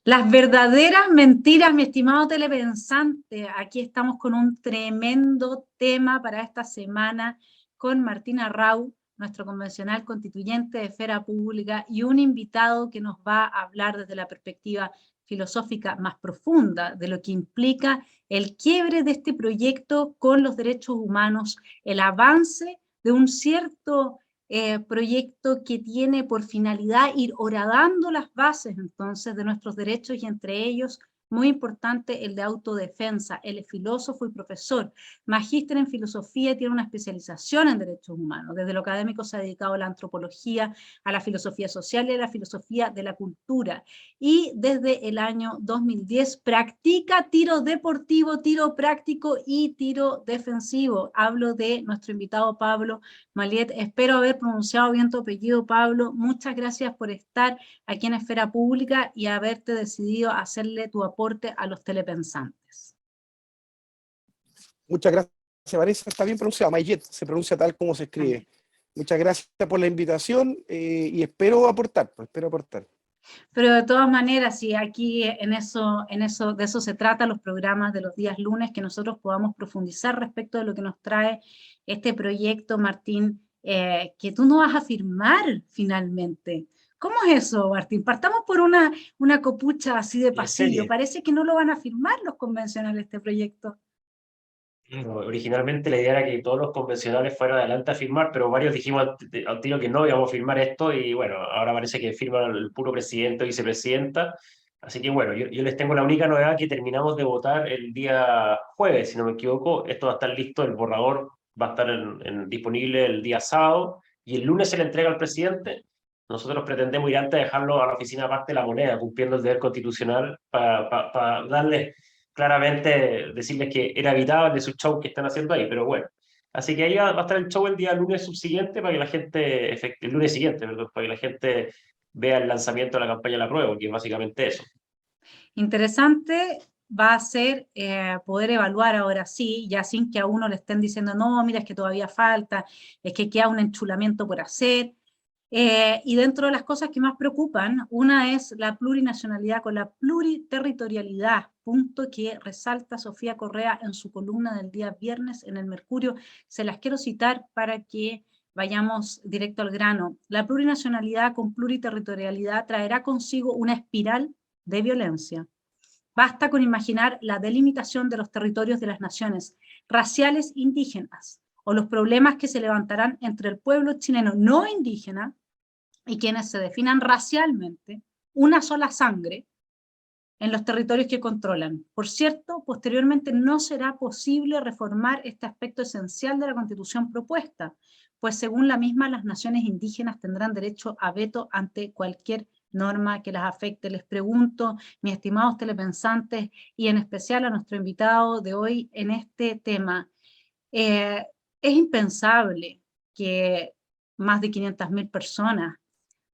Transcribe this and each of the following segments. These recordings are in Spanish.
Las verdaderas mentiras, mi estimado telepensante. Aquí estamos con un tremendo tema para esta semana con Martina Rau, nuestro convencional constituyente de Esfera Pública, y un invitado que nos va a hablar desde la perspectiva filosófica más profunda de lo que implica el quiebre de este proyecto con los derechos humanos, el avance de un cierto proyecto que tiene por finalidad ir horadando las bases entonces de nuestros derechos y entre ellos, muy importante, el de autodefensa. Él es filósofo y profesor, magíster en filosofía y tiene una especialización en derechos humanos. Desde lo académico se ha dedicado a la antropología, a la filosofía social y a la filosofía de la cultura. Y desde el año 2010 practica tiro deportivo, tiro práctico y tiro defensivo. Hablo de nuestro invitado Pablo Maliet. Espero haber pronunciado bien tu apellido, Pablo. Muchas gracias por estar aquí en Esfera Pública y haberte decidido hacerle tu aporte a los telepensantes. Muchas gracias, Vanessa. Está bien pronunciado. Mayet se pronuncia tal como se escribe. Muchas gracias por la invitación y espero aportar, espero aportar. Pero de todas maneras, si aquí de eso se trata los programas de los días lunes, que nosotros podamos profundizar respecto de lo que nos trae este proyecto, Martín, que tú no vas a firmar finalmente. ¿Cómo es eso, Martín? Partamos por una copucha así de pasillo. Parece que no lo van a firmar los convencionales este proyecto. Originalmente la idea era que todos los convencionales fueran adelante a firmar, pero varios dijimos al tiro que no íbamos a firmar esto y bueno, ahora parece que firma el puro presidente o vicepresidenta. Así que bueno, yo les tengo la única novedad que terminamos de votar el día jueves, si no me equivoco. Esto va a estar listo, el borrador va a estar disponible el día sábado y el lunes se le entrega al presidente. Nosotros pretendemos ir antes a dejarlo a la oficina aparte de la moneda, cumpliendo el deber constitucional para darle claramente decirles que era evitable su show que están haciendo ahí, pero bueno. Así que ahí va a estar el show el día lunes subsiguiente para que la gente, el lunes siguiente, perdón, para que la gente vea el lanzamiento de la campaña de la prueba, que es básicamente eso. Interesante va a ser poder evaluar ahora sí, ya sin que a uno le estén diciendo, no, mira, es que todavía falta, es que queda un enchulamiento por hacer. Y dentro de las cosas que más preocupan, una es la plurinacionalidad con la pluriterritorialidad, punto que resalta Sofía Correa en su columna del día viernes en el Mercurio. Se las quiero citar para que vayamos directo al grano. La plurinacionalidad con pluriterritorialidad traerá consigo una espiral de violencia. Basta con imaginar la delimitación de los territorios de las naciones raciales indígenas o los problemas que se levantarán entre el pueblo chileno no indígena y quienes se definan racialmente, una sola sangre en los territorios que controlan. Por cierto, posteriormente no será posible reformar este aspecto esencial de la Constitución propuesta, pues según la misma, las naciones indígenas tendrán derecho a veto ante cualquier norma que las afecte. Les pregunto, mis estimados telepensantes, y en especial a nuestro invitado de hoy en este tema, es impensable que más de 500.000 personas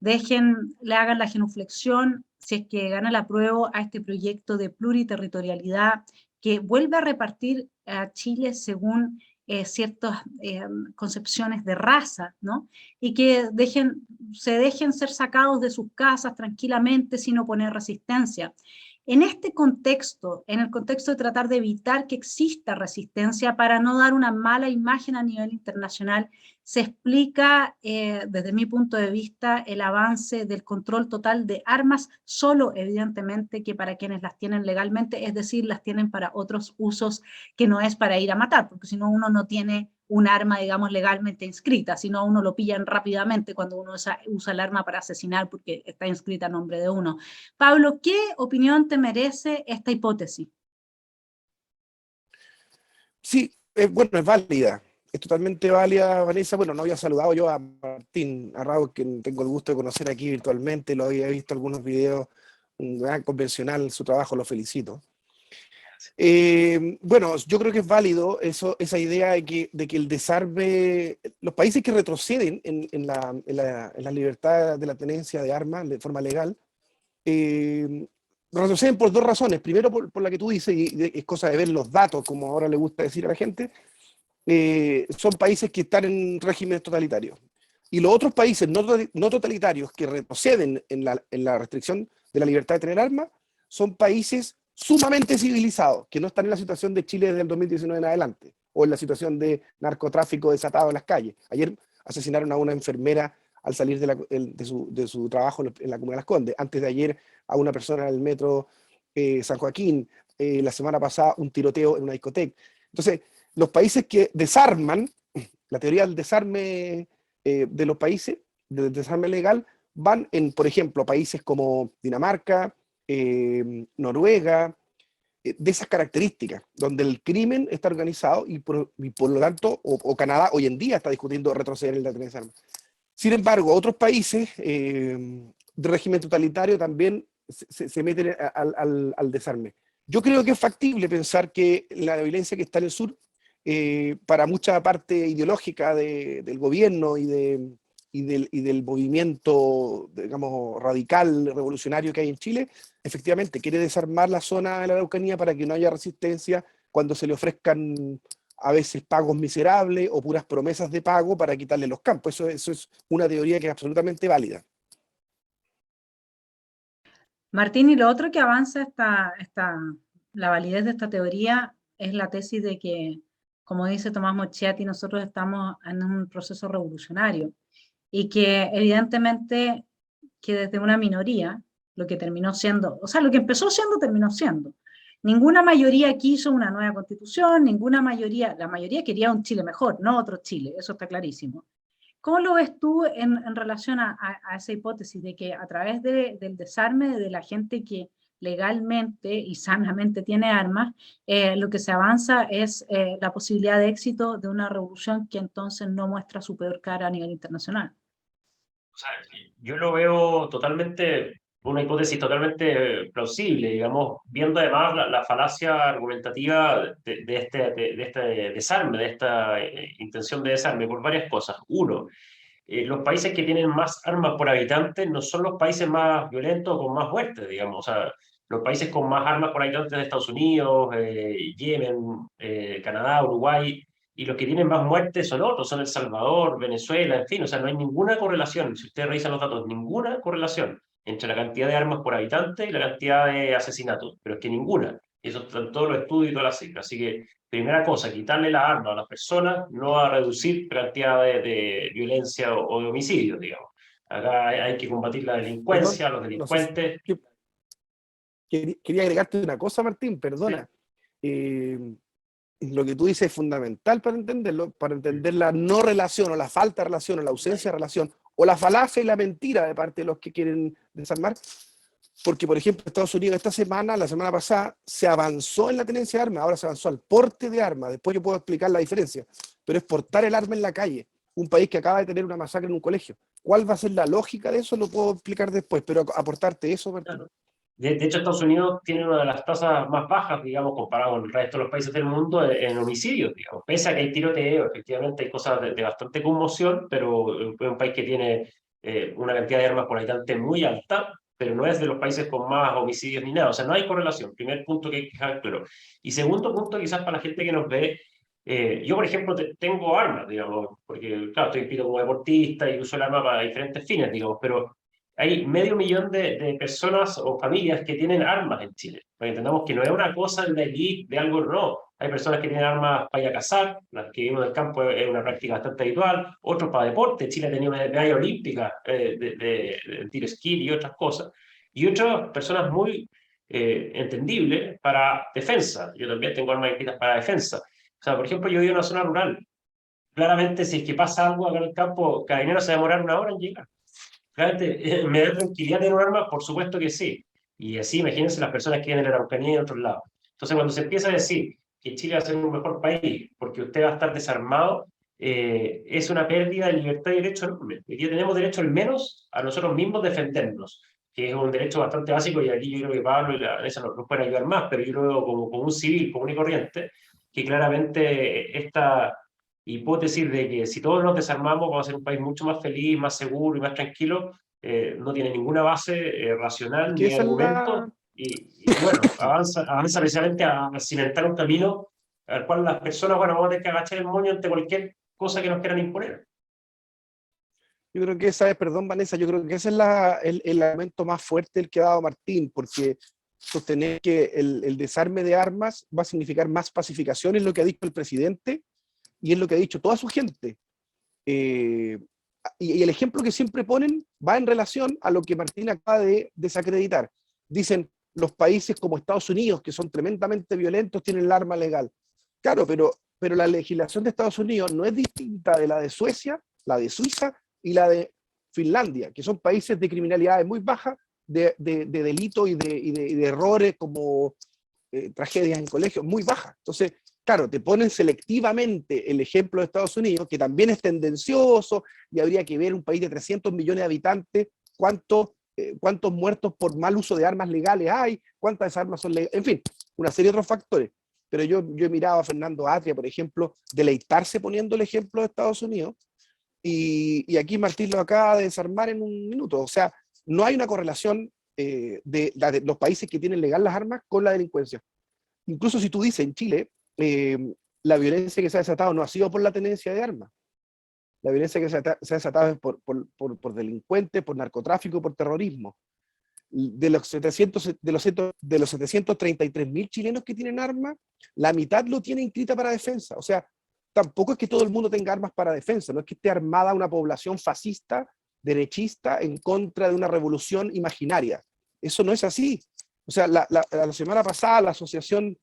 le hagan la genuflexión si es que gana la prueba a este proyecto de pluriterritorialidad que vuelve a repartir a Chile según ciertas concepciones de raza, ¿no? Y que se dejen ser sacados de sus casas tranquilamente sin oponer resistencia. En este contexto, en el contexto de tratar de evitar que exista resistencia para no dar una mala imagen a nivel internacional, se explica, desde mi punto de vista, el avance del control total de armas, solo evidentemente que para quienes las tienen legalmente, es decir, las tienen para otros usos que no es para ir a matar, porque si no uno no tiene un arma, digamos, legalmente inscrita, sino uno lo pillan rápidamente cuando uno usa el arma para asesinar porque está inscrita a nombre de uno. Pablo, ¿qué opinión te merece esta hipótesis? Sí, bueno, es válida, es totalmente válida, Vanessa. Bueno, no había saludado yo a Martín Arrau, que tengo el gusto de conocer aquí virtualmente, lo había visto algunos videos, un gran convencional, su trabajo, lo felicito. Bueno, yo creo que es válido esa idea de que el desarme, los países que retroceden en la libertad de la tenencia de armas de forma legal, retroceden por dos razones. Primero, por la que tú dices, y es cosa de ver los datos, como ahora le gusta decir a la gente, son países que están en regímenes totalitarios. Y los otros países no totalitarios que retroceden en la restricción de la libertad de tener armas son países sumamente civilizados, que no están en la situación de Chile desde el 2019 en adelante, o en la situación de narcotráfico desatado en las calles. Ayer asesinaron a una enfermera al salir de su trabajo en la Comuna de Las Condes. Antes de ayer a una persona en el metro San Joaquín. La semana pasada un tiroteo en una discoteca. Entonces, los países que desarman, la teoría del desarme de los países, del desarme legal, van en, por ejemplo, países como Dinamarca, Noruega, de esas características, donde el crimen está organizado y por lo tanto, o Canadá hoy en día está discutiendo retroceder en la tenencia de armas. Sin embargo, otros países de régimen totalitario también se meten al desarme. Yo creo que es factible pensar que la violencia que está en el sur, para mucha parte ideológica del gobierno y del movimiento, digamos, radical, revolucionario que hay en Chile, efectivamente quiere desarmar la zona de la Araucanía para que no haya resistencia cuando se le ofrezcan a veces pagos miserables o puras promesas de pago para quitarle los campos. Eso es una teoría que es absolutamente válida. Martín, y lo otro que avanza la validez de esta teoría es la tesis de que, como dice Tomás Moschetti, nosotros estamos en un proceso revolucionario y que evidentemente que desde una minoría, lo que terminó siendo, o sea, lo que empezó siendo, terminó siendo. Ninguna mayoría quiso una nueva constitución, la mayoría quería un Chile mejor, no otro Chile, eso está clarísimo. ¿Cómo lo ves tú en relación a esa hipótesis de que a través del desarme de la gente que legalmente y sanamente tiene armas, lo que se avanza es la posibilidad de éxito de una revolución que entonces no muestra su peor cara a nivel internacional? O sea, yo lo veo totalmente, una hipótesis totalmente plausible, digamos, viendo además la falacia argumentativa de este desarme, de esta intención de desarme, por varias cosas. Uno, los países que tienen más armas por habitante no son los países más violentos o con más muertes, digamos. O sea, los países con más armas por habitante de Estados Unidos, Yemen, Canadá, Uruguay, y los que tienen más muertes son otros, son El Salvador, Venezuela, en fin. O sea, no hay ninguna correlación, si ustedes revisan los datos, ninguna correlación entre la cantidad de armas por habitante y la cantidad de asesinatos, pero es que ninguna. Eso está en todos los estudios y todas las cifras. Así que primera cosa, quitarle la arma a las personas no va a reducir la cantidad de violencia o de homicidios, digamos. Acá hay que combatir la delincuencia, Perdón, los no sé delincuentes. quería agregarte una cosa, Martín, perdona. Lo que tú dices es fundamental para entenderlo, para entender la no relación o la falta de relación o la ausencia de relación o la falacia y la mentira de parte de los que quieren desarmar. Porque, por ejemplo, Estados Unidos esta semana, la semana pasada, se avanzó en la tenencia de armas, ahora se avanzó al porte de armas. Después yo puedo explicar la diferencia, pero es portar el arma en la calle. Un país que acaba de tener una masacre en un colegio. ¿Cuál va a ser la lógica de eso? Lo puedo explicar después, pero aportarte eso, Martín. Claro. De hecho, Estados Unidos tiene una de las tasas más bajas, digamos, comparado con el resto de los países del mundo en homicidios, digamos. Pese a que hay tiroteo, efectivamente hay cosas de bastante conmoción, pero es un país que tiene una cantidad de armas por habitante muy alta, pero no es de los países con más homicidios ni nada. O sea, no hay correlación. Primer punto que hay que dejar claro. Y segundo punto, quizás para la gente que nos ve, yo, por ejemplo, tengo armas, digamos, porque, claro, estoy inscrito como deportista y uso el arma para diferentes fines, digamos, pero hay 500.000 de personas o familias que tienen armas en Chile. Para que entendamos que no es una cosa en la elite de algo, no. Hay personas que tienen armas para ir a cazar, las que vivimos del campo es una práctica bastante habitual, otros para deporte. Chile ha tenido medalla olímpica de tiro esquí y otras cosas. Y otras personas muy entendibles para defensa. Yo también tengo armas inscritas para defensa. O sea, por ejemplo, yo vivo en una zona rural. Claramente, si es que pasa algo acá en el campo, Carabineros se va a demorar 1 hora en llegar. Realmente, ¿me da tranquilidad tener un arma? Por supuesto que sí. Y así, imagínense las personas que viven en la Araucanía y en otros lados. Entonces, cuando se empieza a decir que Chile va a ser un mejor país porque usted va a estar desarmado, es una pérdida de libertad y derecho enorme. Hoy día tenemos derecho al menos a nosotros mismos defendernos, que es un derecho bastante básico, y aquí yo creo que Pablo y la Vanessa nos pueden ayudar más, pero yo lo veo como un civil común y corriente, que claramente esta hipótesis de que si todos nos desarmamos vamos a ser un país mucho más feliz, más seguro y más tranquilo, no tiene ninguna base racional Que ni esa es argumento, y bueno, avanza precisamente a cimentar un camino al cual las personas, bueno, vamos a tener que agachar el moño ante cualquier cosa que nos quieran imponer. Yo creo que esa es, perdón Vanessa, yo creo que ese es el argumento más fuerte el que ha dado Martín, porque sostener que el desarme de armas va a significar más pacificación, es lo que ha dicho el presidente y es lo que ha dicho toda su gente. Y el ejemplo que siempre ponen va en relación a lo que Martín acaba de desacreditar. Dicen, los países como Estados Unidos, que son tremendamente violentos, tienen el arma legal. Claro, pero la legislación de Estados Unidos no es distinta de la de Suecia, la de Suiza y la de Finlandia, que son países de criminalidad muy baja, de delitos y de errores como tragedias en colegios muy bajas. Entonces, claro, te ponen selectivamente el ejemplo de Estados Unidos, que también es tendencioso, y habría que ver un país de 300 millones de habitantes, cuántos muertos por mal uso de armas legales hay, cuántas armas son legales, en fin, una serie de otros factores. Pero yo he mirado a Fernando Atria, por ejemplo, deleitarse poniendo el ejemplo de Estados Unidos, y aquí Martín lo acaba de desarmar en un minuto. O sea, no hay una correlación de los países que tienen legal las armas con la delincuencia. Incluso si tú dices en Chile, la violencia que se ha desatado no ha sido por la tenencia de armas. La violencia que se ha desatado es por delincuentes, por narcotráfico, por terrorismo. De los 733.000 chilenos que tienen armas, la mitad lo tiene inscrita para defensa. O sea, tampoco es que todo el mundo tenga armas para defensa, no es que esté armada una población fascista, derechista, en contra de una revolución imaginaria. Eso no es así. O sea, la semana pasada la Asociación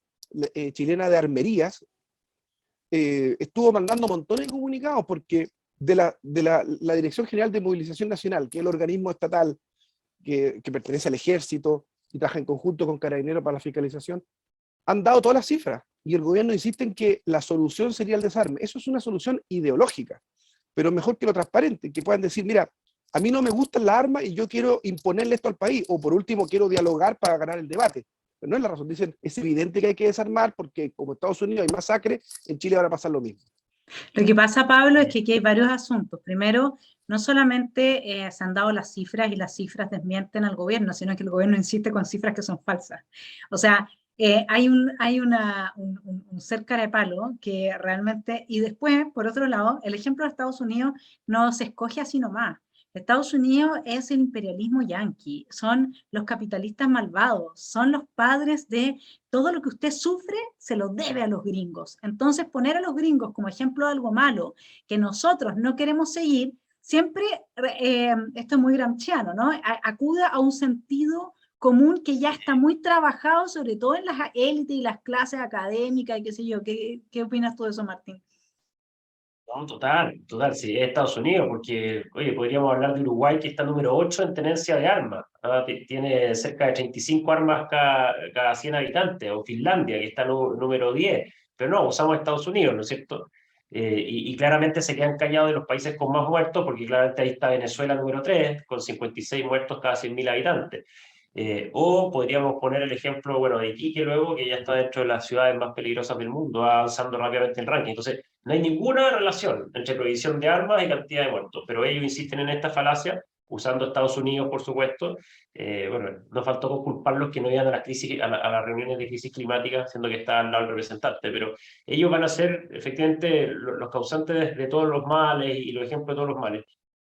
Chilena de Armerías estuvo mandando montones de comunicados porque de la Dirección General de Movilización Nacional, que es el organismo estatal que pertenece al ejército y trabaja en conjunto con Carabineros para la fiscalización, han dado todas las cifras y el gobierno insiste en que la solución sería el desarme. Eso es una solución ideológica, pero mejor que lo transparente, que puedan decir, mira, a mí no me gustan las armas y yo quiero imponerle esto al país, o por último quiero dialogar para ganar el debate. Pero no es la razón, dicen, es evidente que hay que desarmar porque como Estados Unidos hay masacre, en Chile va a pasar lo mismo. Lo que pasa, Pablo, es que aquí hay varios asuntos. Primero, no solamente se han dado las cifras y las cifras desmienten al gobierno, sino que el gobierno insiste con cifras que son falsas. O sea, hay un ser cara de palo que realmente, y después, por otro lado, el ejemplo de Estados Unidos no se escoge así nomás. Estados Unidos es el imperialismo yanqui, son los capitalistas malvados, son los padres de todo lo que usted sufre, se lo debe a los gringos. Entonces, poner a los gringos como ejemplo de algo malo que nosotros no queremos seguir, siempre, esto es muy gramsciano, ¿no? Acude a un sentido común que ya está muy trabajado, sobre todo en las élites y las clases académicas y qué sé yo. ¿Qué opinas tú de eso, Martín? No, total, sí, es Estados Unidos, porque, oye, podríamos hablar de Uruguay, que está número 8 en tenencia de armas, ¿no? Tiene cerca de 35 armas cada 100 habitantes, o Finlandia, que está número 10, pero no, usamos Estados Unidos, ¿no es cierto? Y claramente se quedan callados de los países con más muertos, porque claramente ahí está Venezuela número 3, con 56 muertos cada 100.000 habitantes. O podríamos poner el ejemplo, bueno, de Iquique luego, que ya está dentro de las ciudades más peligrosas del mundo, avanzando rápidamente el ranking. Entonces, no hay ninguna relación entre prohibición de armas y cantidad de muertos, pero ellos insisten en esta falacia, usando Estados Unidos, por supuesto. Bueno, nos faltó culparlos que no iban a las reuniones de crisis climática, siendo que está al lado del representante, pero ellos van a ser efectivamente los causantes de todos los males y los ejemplos de todos los males.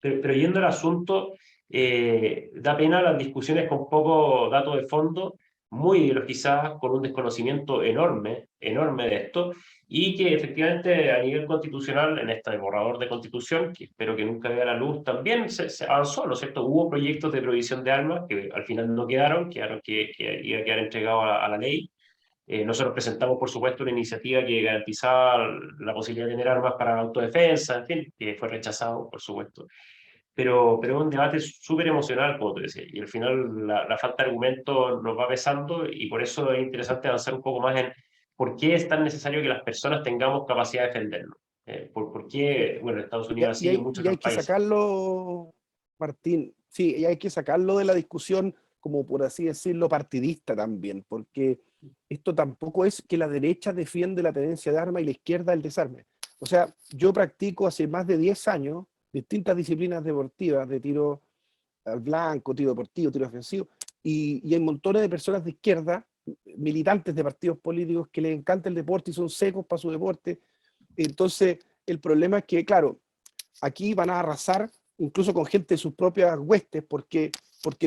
Pero yendo al asunto, da pena las discusiones con poco dato de fondo, muy ideologizadas, con un desconocimiento enorme de esto, y que efectivamente a nivel constitucional, en este borrador de constitución, que espero que nunca vea la luz, también se avanzó, ¿no es cierto? Hubo proyectos de prohibición de armas que al final no quedaron que iba a quedar entregado a la ley. Nosotros presentamos, por supuesto, una iniciativa que garantizaba la posibilidad de tener armas para autodefensa, en fin, que fue rechazado, por supuesto. Pero es un debate súper emocional, como te decía, y al final la falta de argumento nos va pesando y por eso es interesante avanzar un poco más en por qué es tan necesario que las personas tengamos capacidad de defendernos. ¿Por qué? Bueno, en Estados Unidos así, en muchos Y hay otros que países. sacarlo, Martín, sí, y hay que sacarlo de la discusión, como por así decirlo, partidista también, porque esto tampoco es que la derecha defiende la tenencia de armas y la izquierda el desarme. O sea, yo practico hace más de 10 años distintas disciplinas deportivas, de tiro al blanco, tiro deportivo, tiro ofensivo, y hay montones de personas de izquierda, militantes de partidos políticos, que les encanta el deporte y son secos para su deporte. Entonces, el problema es que, claro, aquí van a arrasar incluso con gente de sus propias huestes, porque porque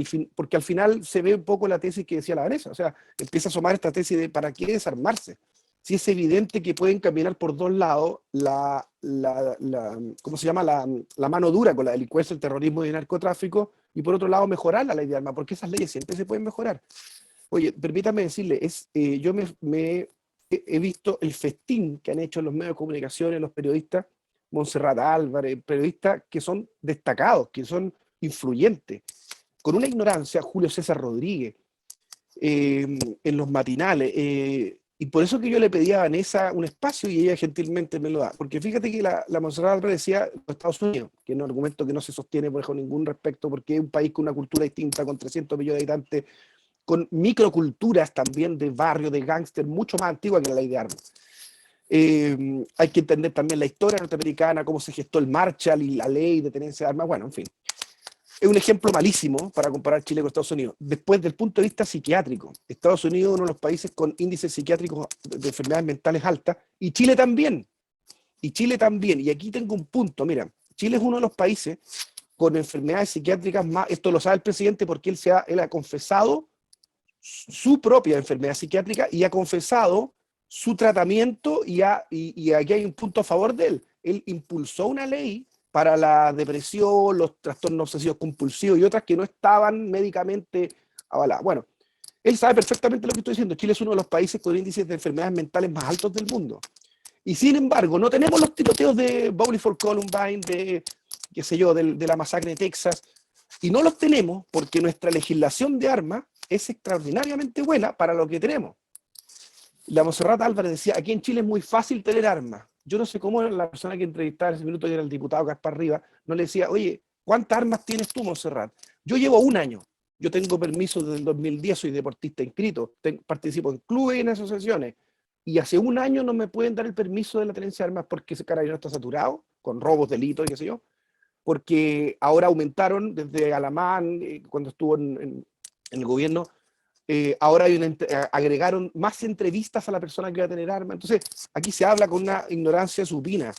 al final se ve un poco la tesis que decía la Vanessa, o sea, empieza a asomar esta tesis de ¿para qué desarmarse? Si es evidente que pueden caminar por dos lados ¿cómo se llama? La mano dura con la delincuencia, el terrorismo y el narcotráfico, y por otro lado mejorar la ley de armas, porque esas leyes siempre se pueden mejorar. Oye, permítame decirle, yo he visto el festín que han hecho los medios de comunicación, los periodistas, Montserrat Álvarez, periodistas que son destacados, que son influyentes, con una ignorancia, Julio César Rodríguez, en los matinales, y por eso que yo le pedí a Vanessa un espacio y ella gentilmente me lo da, porque fíjate que la Montserrat Álvarez decía los Estados Unidos, que es un argumento que no se sostiene bajo ningún respecto, porque es un país con una cultura distinta, con 300 millones de habitantes, con microculturas también de barrio, de gángster, mucho más antigua que la ley de armas. Hay que entender también la historia norteamericana, cómo se gestó el Marshall y la ley de tenencia de armas, bueno, en fin. Es un ejemplo malísimo para comparar Chile con Estados Unidos. Después, del punto de vista psiquiátrico, Estados Unidos es uno de los países con índices psiquiátricos de enfermedades mentales altas, y Chile también. Y aquí tengo un punto, mira, Chile es uno de los países con enfermedades psiquiátricas más, esto lo sabe el presidente porque él ha confesado su propia enfermedad psiquiátrica y ha confesado su tratamiento, y aquí hay un punto a favor de él. Él impulsó una ley para la depresión, los trastornos obsesivos compulsivos y otras que no estaban médicamente avaladas. Bueno, él sabe perfectamente lo que estoy diciendo. Chile es uno de los países con índices de enfermedades mentales más altos del mundo. Y sin embargo, no tenemos los tiroteos de Bowling for Columbine, de, qué sé yo, de la masacre de Texas, y no los tenemos porque nuestra legislación de armas es extraordinariamente buena para lo que tenemos. La Montserrat Álvarez decía, aquí en Chile es muy fácil tener armas. Yo no sé cómo la persona que entrevistaba en ese minuto, que era el diputado Gaspar Rivas, no le decía, oye, ¿cuántas armas tienes tú, Montserrat? Yo llevo un año. Yo tengo permiso desde el 2010, soy deportista inscrito, participo en clubes y en asociaciones. Y hace un año no me pueden dar el permiso de la tenencia de armas porque ese carabinero está saturado, con robos, delitos y qué sé yo. Porque ahora aumentaron desde Alamán, cuando estuvo en el gobierno, ahora agregaron más entrevistas a la persona que va a tener arma. Entonces, aquí se habla con una ignorancia supina.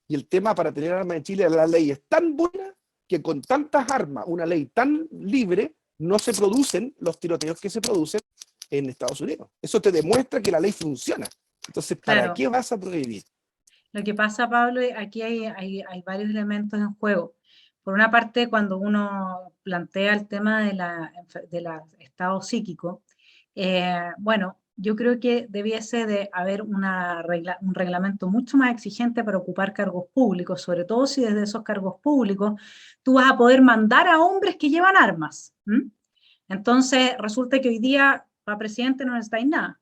Y el tema para tener armas en Chile, la ley es tan buena que con tantas armas, una ley tan libre, no se producen los tiroteos que se producen en Estados Unidos. Eso te demuestra que la ley funciona. Entonces, ¿para Claro. qué vas a prohibir? Lo que pasa, Pablo, aquí hay varios elementos en juego. Por una parte, cuando uno plantea el tema de la estado psíquico, bueno, yo creo que debiese de haber un reglamento mucho más exigente para ocupar cargos públicos, sobre todo si desde esos cargos públicos tú vas a poder mandar a hombres que llevan armas. Entonces, resulta que hoy día para presidente no necesitáis nada.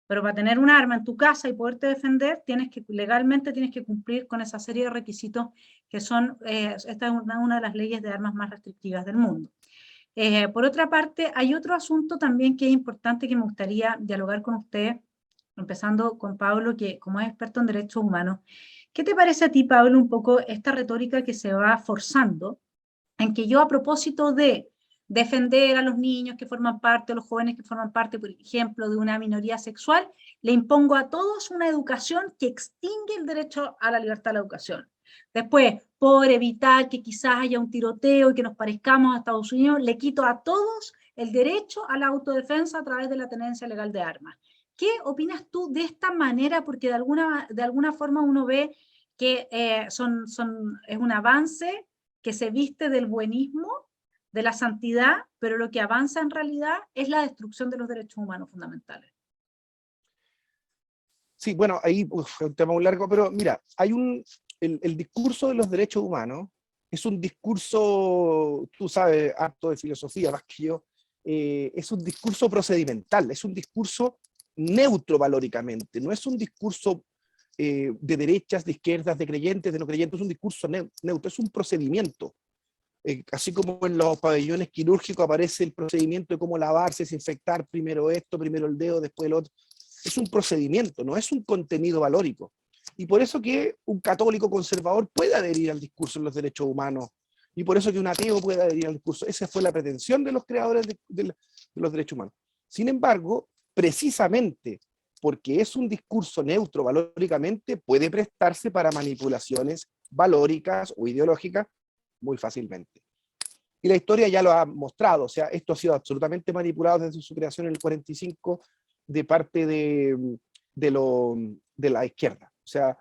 Pero para tener un arma en tu casa y poderte defender, legalmente tienes que cumplir con esa serie de requisitos que son, esta es una de las leyes de armas más restrictivas del mundo. Por otra parte, hay otro asunto también que es importante que me gustaría dialogar con usted, empezando con Pablo, que como es experto en derechos humanos. ¿Qué te parece a ti, Pablo, un poco esta retórica que se va forzando, en que yo a propósito de defender a los niños que forman parte, a los jóvenes que forman parte, por ejemplo, de una minoría sexual, le impongo a todos una educación que extingue el derecho a la libertad de la educación? Después, por evitar que quizás haya un tiroteo y que nos parezcamos a Estados Unidos, le quito a todos el derecho a la autodefensa a través de la tenencia legal de armas. ¿Qué opinas tú de esta manera? Porque de alguna forma uno ve que es un avance que se viste del buenismo, de la santidad, pero lo que avanza en realidad es la destrucción de los derechos humanos fundamentales. Sí, bueno, ahí es un tema muy largo, pero mira, el discurso de los derechos humanos es un discurso, tú sabes, harto de filosofía más que yo, es un discurso procedimental, es un discurso neutro valóricamente, no es un discurso de derechas, de izquierdas, de creyentes, de no creyentes, es un discurso neutro, es un procedimiento. Así como en los pabellones quirúrgicos aparece el procedimiento de cómo lavarse, desinfectar, primero esto, primero el dedo, después el otro. Es un procedimiento, no es un contenido valórico. Y por eso que un católico conservador puede adherir al discurso de los derechos humanos, y por eso que un ateo puede adherir al discurso. Esa fue la pretensión de los creadores de los derechos humanos. Sin embargo, precisamente porque es un discurso neutro valóricamente, puede prestarse para manipulaciones valóricas o ideológicas muy fácilmente. Y la historia ya lo ha mostrado, o sea, esto ha sido absolutamente manipulado desde su creación en el 45 de parte de la izquierda. O sea,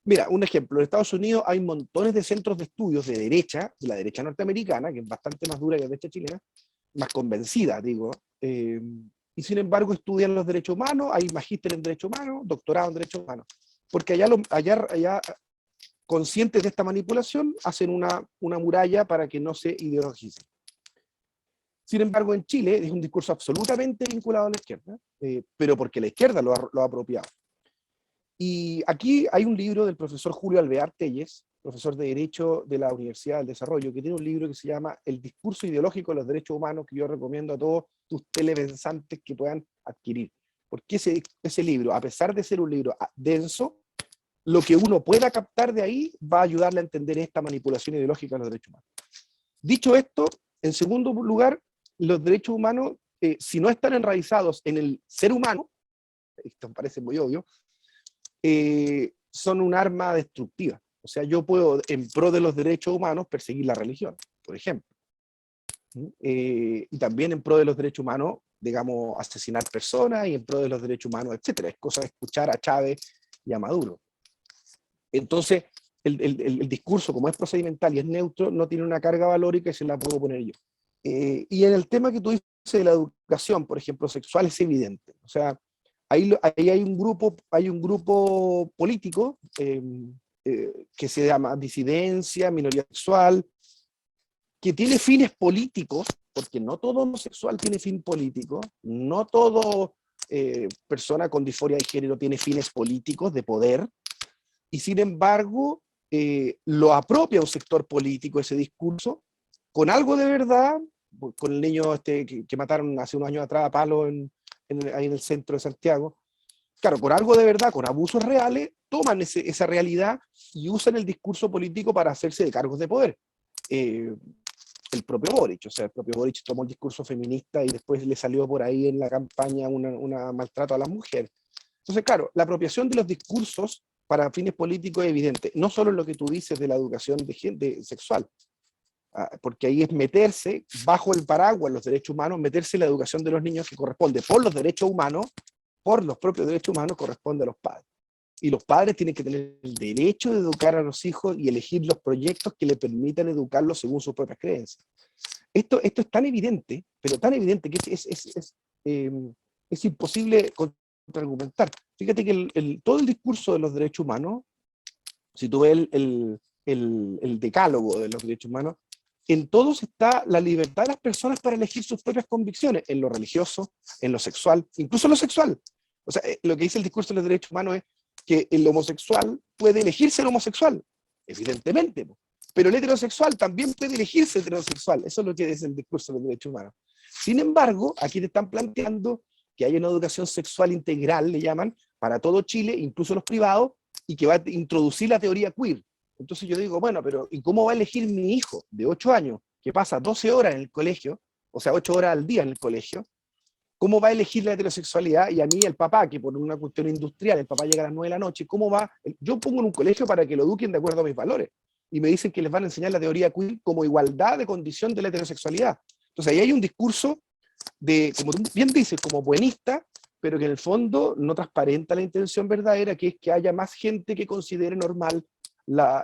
mira, un ejemplo, en Estados Unidos hay montones de centros de estudios de derecha, de la derecha norteamericana, que es bastante más dura que la derecha chilena, más convencida, digo, y sin embargo estudian los derechos humanos, hay magíster en derechos humanos, doctorado en derechos humanos, porque allá conscientes de esta manipulación, hacen una muralla para que no se ideologice. Sin embargo, en Chile es un discurso absolutamente vinculado a la izquierda, pero porque la izquierda lo ha apropiado. Y aquí hay un libro del profesor Julio Alvear Telles, profesor de Derecho de la Universidad del Desarrollo, que tiene un libro que se llama El discurso ideológico de los derechos humanos, que yo recomiendo a todos tus telepensantes que puedan adquirir. Porque ese libro, a pesar de ser un libro denso, lo que uno pueda captar de ahí va a ayudarle a entender esta manipulación ideológica de los derechos humanos. Dicho esto, en segundo lugar, los derechos humanos, si no están enraizados en el ser humano, esto me parece muy obvio, son un arma destructiva. O sea, yo puedo, en pro de los derechos humanos, perseguir la religión, por ejemplo. Y también en pro de los derechos humanos, digamos, asesinar personas, y en pro de los derechos humanos, etc. Es cosa de escuchar a Chávez y a Maduro. Entonces, el discurso, como es procedimental y es neutro, no tiene una carga valórica y se la puedo poner yo. Y en el tema que tú dices de la educación, por ejemplo, sexual, es evidente. O sea, ahí hay un grupo político que se llama disidencia, minoría sexual, que tiene fines políticos, porque no todo homosexual tiene fin político, no todo persona con disforia de género tiene fines políticos de poder, y sin embargo lo apropia un sector político ese discurso, con algo de verdad, con el niño que mataron hace unos años atrás a palo ahí en el centro de Santiago. Claro, con algo de verdad, con abusos reales, toman esa realidad y usan el discurso político para hacerse de cargos de poder. El propio Boric, o sea, el propio Boric tomó el discurso feminista y después le salió por ahí en la campaña una maltrato a las mujeres. Entonces, claro, la apropiación de los discursos para fines políticos es evidente, no solo en lo que tú dices de la educación sexual, porque ahí es meterse bajo el paraguas de los derechos humanos, meterse en la educación de los niños que corresponde por los derechos humanos, por los propios derechos humanos, corresponde a los padres. Y los padres tienen que tener el derecho de educar a los hijos y elegir los proyectos que le permitan educarlos según sus propias creencias. Esto es tan evidente, pero tan evidente que es imposible contraargumentar. Fíjate que todo el discurso de los derechos humanos, si tú ves el decálogo de los derechos humanos, en todos está la libertad de las personas para elegir sus propias convicciones, en lo religioso, en lo sexual, incluso en lo sexual. O sea, lo que dice el discurso de los derechos humanos es que el homosexual puede elegir ser homosexual, evidentemente, pero el heterosexual también puede elegir ser heterosexual. Eso es lo que dice el discurso de los derechos humanos. Sin embargo, aquí te están planteando que hay una educación sexual integral, le llaman, para todo Chile, incluso los privados, y que va a introducir la teoría queer. Entonces yo digo, bueno, pero ¿y cómo va a elegir mi hijo de 8 años, que pasa 12 horas en el colegio, o sea, 8 horas al día en el colegio, cómo va a elegir la heterosexualidad? Y a mí el papá, que por una cuestión industrial, el papá llega a las 9 de la noche, ¿cómo va? Yo pongo en un colegio para que lo eduquen de acuerdo a mis valores, y me dicen que les van a enseñar la teoría queer como igualdad de condición de la heterosexualidad. Entonces ahí hay un discurso como tú bien dices, como buenista, pero que en el fondo no transparenta la intención verdadera, que es que haya más gente que considere normal la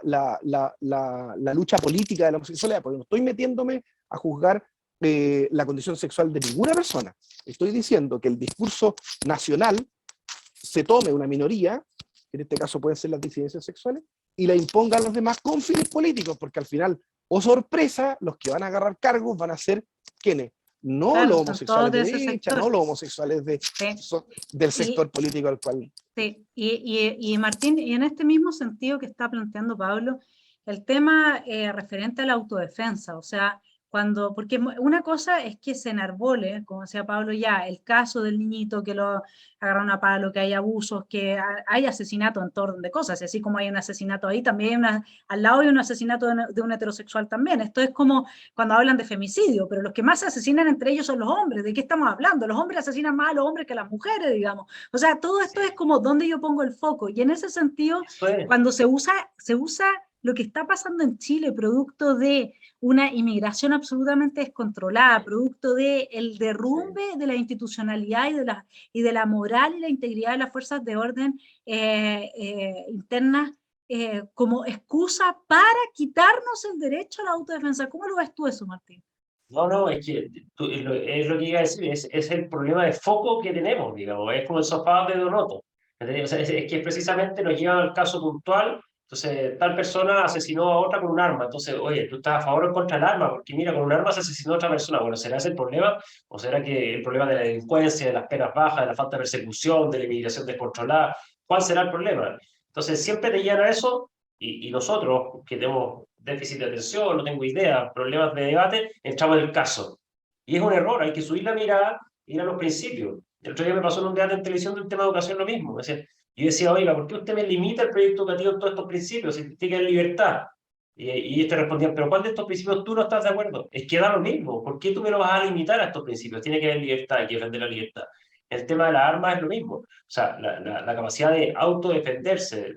lucha política de la homosexualidad, porque no estoy metiéndome a juzgar la condición sexual de ninguna persona. Estoy diciendo que el discurso nacional se tome una minoría, que en este caso pueden ser las disidencias sexuales, y la imponga a los demás con fines políticos, porque al final, oh sorpresa, los que van a agarrar cargos van a ser ¿quiénes? No claro, los homosexuales de derecha, no los homosexuales del sector político al cual... Sí, y Martín, y en este mismo sentido que está planteando Pablo, el tema referente a la autodefensa, o sea, porque una cosa es que se enarbole, como decía Pablo ya, el caso del niñito que lo agarraron a palo, que hay abusos, que hay asesinato en torno de cosas, y así como hay un asesinato ahí, también hay al lado hay un asesinato de un heterosexual también. Esto es como cuando hablan de femicidio, pero los que más se asesinan entre ellos son los hombres. ¿De qué estamos hablando? Los hombres asesinan más a los hombres que a las mujeres, digamos. O sea, todo esto es como donde yo pongo el foco, y en ese sentido, cuando se usa lo que está pasando en Chile, producto de una inmigración absolutamente descontrolada, producto del derrumbe de la institucionalidad y de la moral y la integridad de las fuerzas de orden internas, como excusa para quitarnos el derecho a la autodefensa. ¿Cómo lo ves tú eso, Martín? No, es que es lo que iba a decir, es el problema de foco que tenemos, digamos, es como el sofá de Donoto. ¿Entendés? O sea, es que precisamente nos lleva al caso puntual, entonces tal persona asesinó a otra con un arma, entonces, oye, tú estás a favor o en contra del arma, porque mira, con un arma se asesinó a otra persona, bueno, ¿será ese el problema? ¿O será que el problema de la delincuencia, de las penas bajas, de la falta de persecución, de la inmigración descontrolada? ¿Cuál será el problema? Entonces siempre te llevan a eso y nosotros, que tenemos déficit de atención, no tengo idea, problemas de debate, entramos en el caso. Y es un error, hay que subir la mirada y ir a los principios. El otro día me pasó en un debate en televisión del tema de educación lo mismo. Es decir, yo decía, oiga, ¿por qué usted me limita el proyecto educativo en todos estos principios? Si tiene que haber libertad. Y este respondía, pero ¿cuál de estos principios tú no estás de acuerdo? Es que da lo mismo. ¿Por qué tú me lo vas a limitar a estos principios? Tiene que haber libertad, hay que defender la libertad. El tema de las armas es lo mismo. O sea, la capacidad de autodefenderse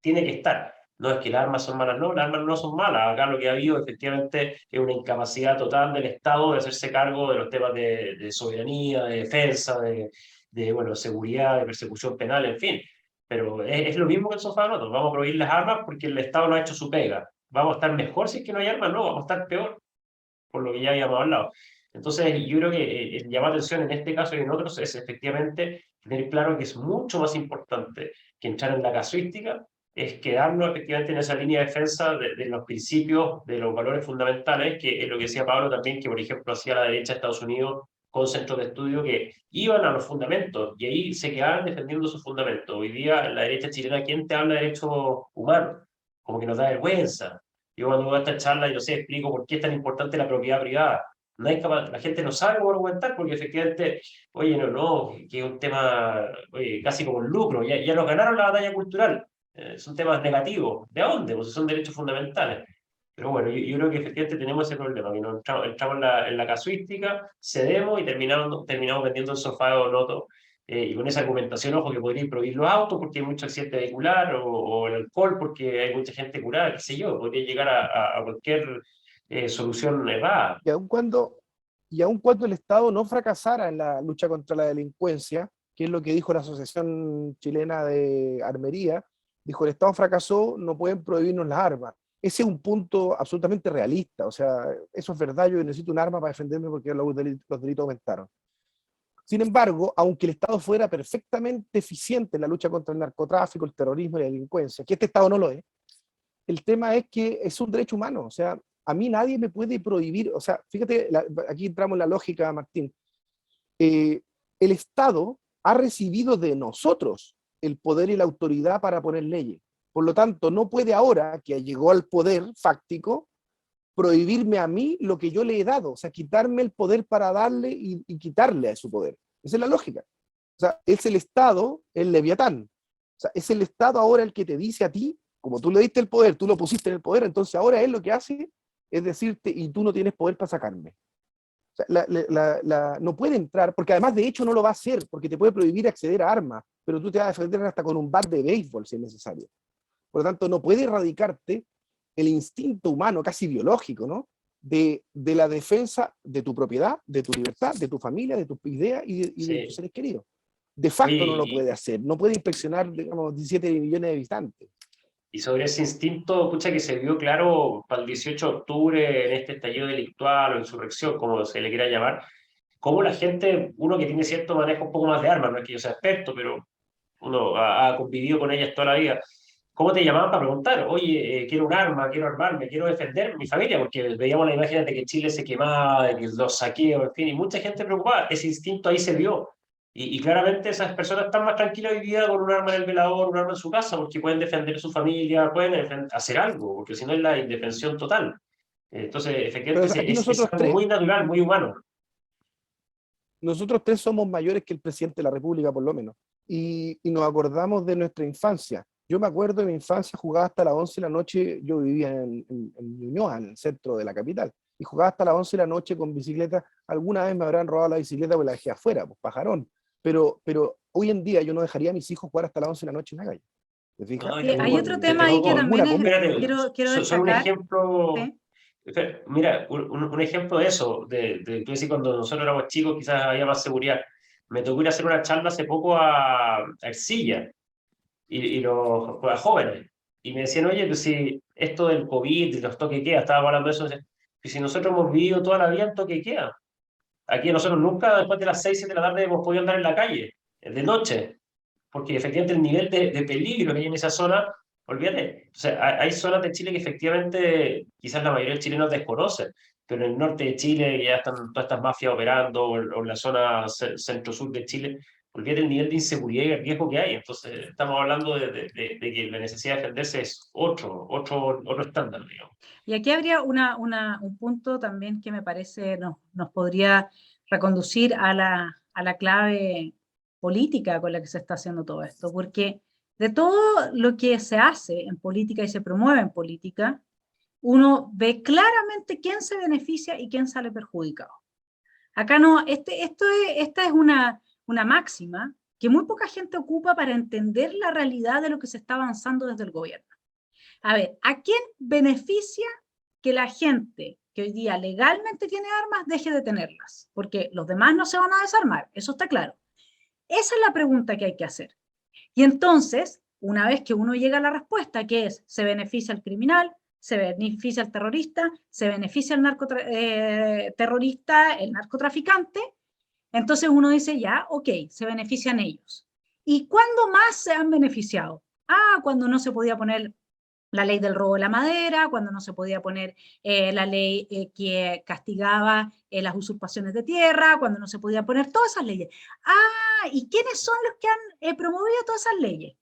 tiene que estar. No es que las armas son malas, no, las armas no son malas. Acá lo que ha habido efectivamente es una incapacidad total del Estado de hacerse cargo de los temas de soberanía, de defensa, bueno, seguridad, de persecución penal, en fin. Pero es lo mismo que el sofá de nosotros. Vamos a prohibir las armas porque el Estado no ha hecho su pega. ¿Vamos a estar mejor si es que no hay armas? No, vamos a estar peor, por lo que ya habíamos hablado. Entonces, yo creo que el llamar atención en este caso y en otros es efectivamente tener claro que es mucho más importante que entrar en la casuística, es quedarnos efectivamente en esa línea de defensa de los principios, de los valores fundamentales, que es lo que decía Pablo también, que por ejemplo hacía la derecha de Estados Unidos con centros de estudio que iban a los fundamentos y ahí se quedaban defendiendo sus fundamentos. Hoy día la derecha chilena, ¿quién te habla de derechos humanos? Como que nos da vergüenza. Yo cuando voy a esta charla, yo sé, explico por qué es tan importante la propiedad privada. No hay la gente no sabe cómo argumentar porque efectivamente, oye, no, que es un tema, oye, casi como un lucro, ya nos ganaron la batalla cultural. Son temas negativos. ¿De dónde? Pues son derechos fundamentales. Pero bueno, yo creo que efectivamente tenemos ese problema, que nos entramos en la casuística, cedemos y terminamos vendiendo el sofá o noto. Y con esa argumentación, ojo, que podría prohibir los autos porque hay mucho accidente vehicular o el alcohol porque hay mucha gente curada, qué sé yo, podría llegar a cualquier solución errada. Y aun cuando el Estado no fracasara en la lucha contra la delincuencia, que es lo que dijo la Asociación Chilena de Armería, dijo, el Estado fracasó, no pueden prohibirnos las armas. Ese es un punto absolutamente realista, o sea, eso es verdad, yo necesito un arma para defenderme porque los delitos aumentaron. Sin embargo, aunque el Estado fuera perfectamente eficiente en la lucha contra el narcotráfico, el terrorismo y la delincuencia, que este Estado no lo es, el tema es que es un derecho humano, o sea, a mí nadie me puede prohibir, o sea, fíjate, aquí entramos en la lógica, Martín, el Estado ha recibido de nosotros el poder y la autoridad para poner leyes. Por lo tanto, no puede ahora, que llegó al poder fáctico, prohibirme a mí lo que yo le he dado, o sea, quitarme el poder para darle y quitarle a su poder. Esa es la lógica. O sea, es el Estado, el Leviatán. O sea, es el Estado ahora el que te dice a ti, como tú le diste el poder, tú lo pusiste en el poder, entonces ahora él lo que hace es decirte, y tú no tienes poder para sacarme. O sea, no puede entrar, porque además de hecho no lo va a hacer, porque te puede prohibir acceder a armas, pero tú te vas a defender hasta con un bat de béisbol si es necesario. Por lo tanto, no puede erradicarte el instinto humano, casi biológico, ¿no? De la defensa de tu propiedad, de tu libertad, de tu familia, de tus ideas y de tus seres queridos. De facto no lo puede hacer, no puede inspeccionar, digamos, 17 millones de habitantes. Y sobre ese instinto, escucha, que se vio claro para el 18 de octubre en este estallido delictual o insurrección, como se le quiera llamar, cómo la gente, uno que tiene cierto manejo un poco más de armas, no es que yo sea experto, pero uno ha convivido con ellas toda la vida, cómo te llamaban para preguntar, oye, quiero un arma, quiero armarme, quiero defender mi familia, porque veíamos la imagen de que Chile se quemaba, de que los saqueos, en fin, y mucha gente preocupada, ese instinto ahí se vio. Y claramente esas personas están más tranquilas hoy día con un arma en el velador, un arma en su casa, porque pueden defender a su familia, pueden hacer algo, porque si no es la indefensión total. Entonces, efectivamente, es algo muy natural, muy humano. Nosotros tres somos mayores que el presidente de la República, por lo menos, y nos acordamos de nuestra infancia. Yo me acuerdo de mi infancia, jugaba hasta las 11 de la noche, yo vivía en Ñuñoa, en el centro de la capital, y jugaba hasta las 11 de la noche con bicicleta. Alguna vez me habrán robado la bicicleta porque la dejé afuera, pues pajarón. Pero hoy en día yo no dejaría a mis hijos jugar hasta las 11 de la noche en la calle. ¿Te fijas? No, Hay otro tema ahí que también quiero son un destacar. ejemplo, ¿Sí? mira, un ejemplo de eso, tú decís, cuando nosotros éramos chicos quizás había más seguridad. Me tocó ir a hacer una charla hace poco a Ercilla, a jóvenes, y me decían, oye, pues si esto del COVID y los toques de queda, estábamos hablando de eso, y si nosotros hemos vivido toda la vida en toque de queda, aquí nosotros nunca después de las 6, 7 de la tarde hemos podido andar en la calle, de noche, porque efectivamente el nivel de peligro que hay en esa zona, olvídate, o sea, hay zonas de Chile que efectivamente quizás la mayoría de chilenos desconocen, pero en el norte de Chile ya están todas estas mafias operando, o en la zona centro-sur de Chile, olvídate el nivel de inseguridad y el riesgo que hay. Entonces estamos hablando de que la necesidad de defenderse es otro estándar, digamos. Y aquí habría un punto también que me parece nos podría reconducir a la clave política con la que se está haciendo todo esto, porque de todo lo que se hace en política y se promueve en política, uno ve claramente quién se beneficia y quién sale perjudicado. Acá no, esta es una máxima que muy poca gente ocupa para entender la realidad de lo que se está avanzando desde el gobierno. A ver, ¿a quién beneficia que la gente que hoy día legalmente tiene armas deje de tenerlas? Porque los demás no se van a desarmar, eso está claro. Esa es la pregunta que hay que hacer. Y entonces, una vez que uno llega a la respuesta, que es, se beneficia el criminal, se beneficia el terrorista, se beneficia el terrorista, el narcotraficante, entonces uno dice, ya, ok, se benefician ellos. ¿Y cuándo más se han beneficiado? Cuando no se podía poner la ley del robo de la madera, cuando no se podía poner la ley que castigaba las usurpaciones de tierra, cuando no se podía poner todas esas leyes. ¿Y quiénes son los que han promovido todas esas leyes?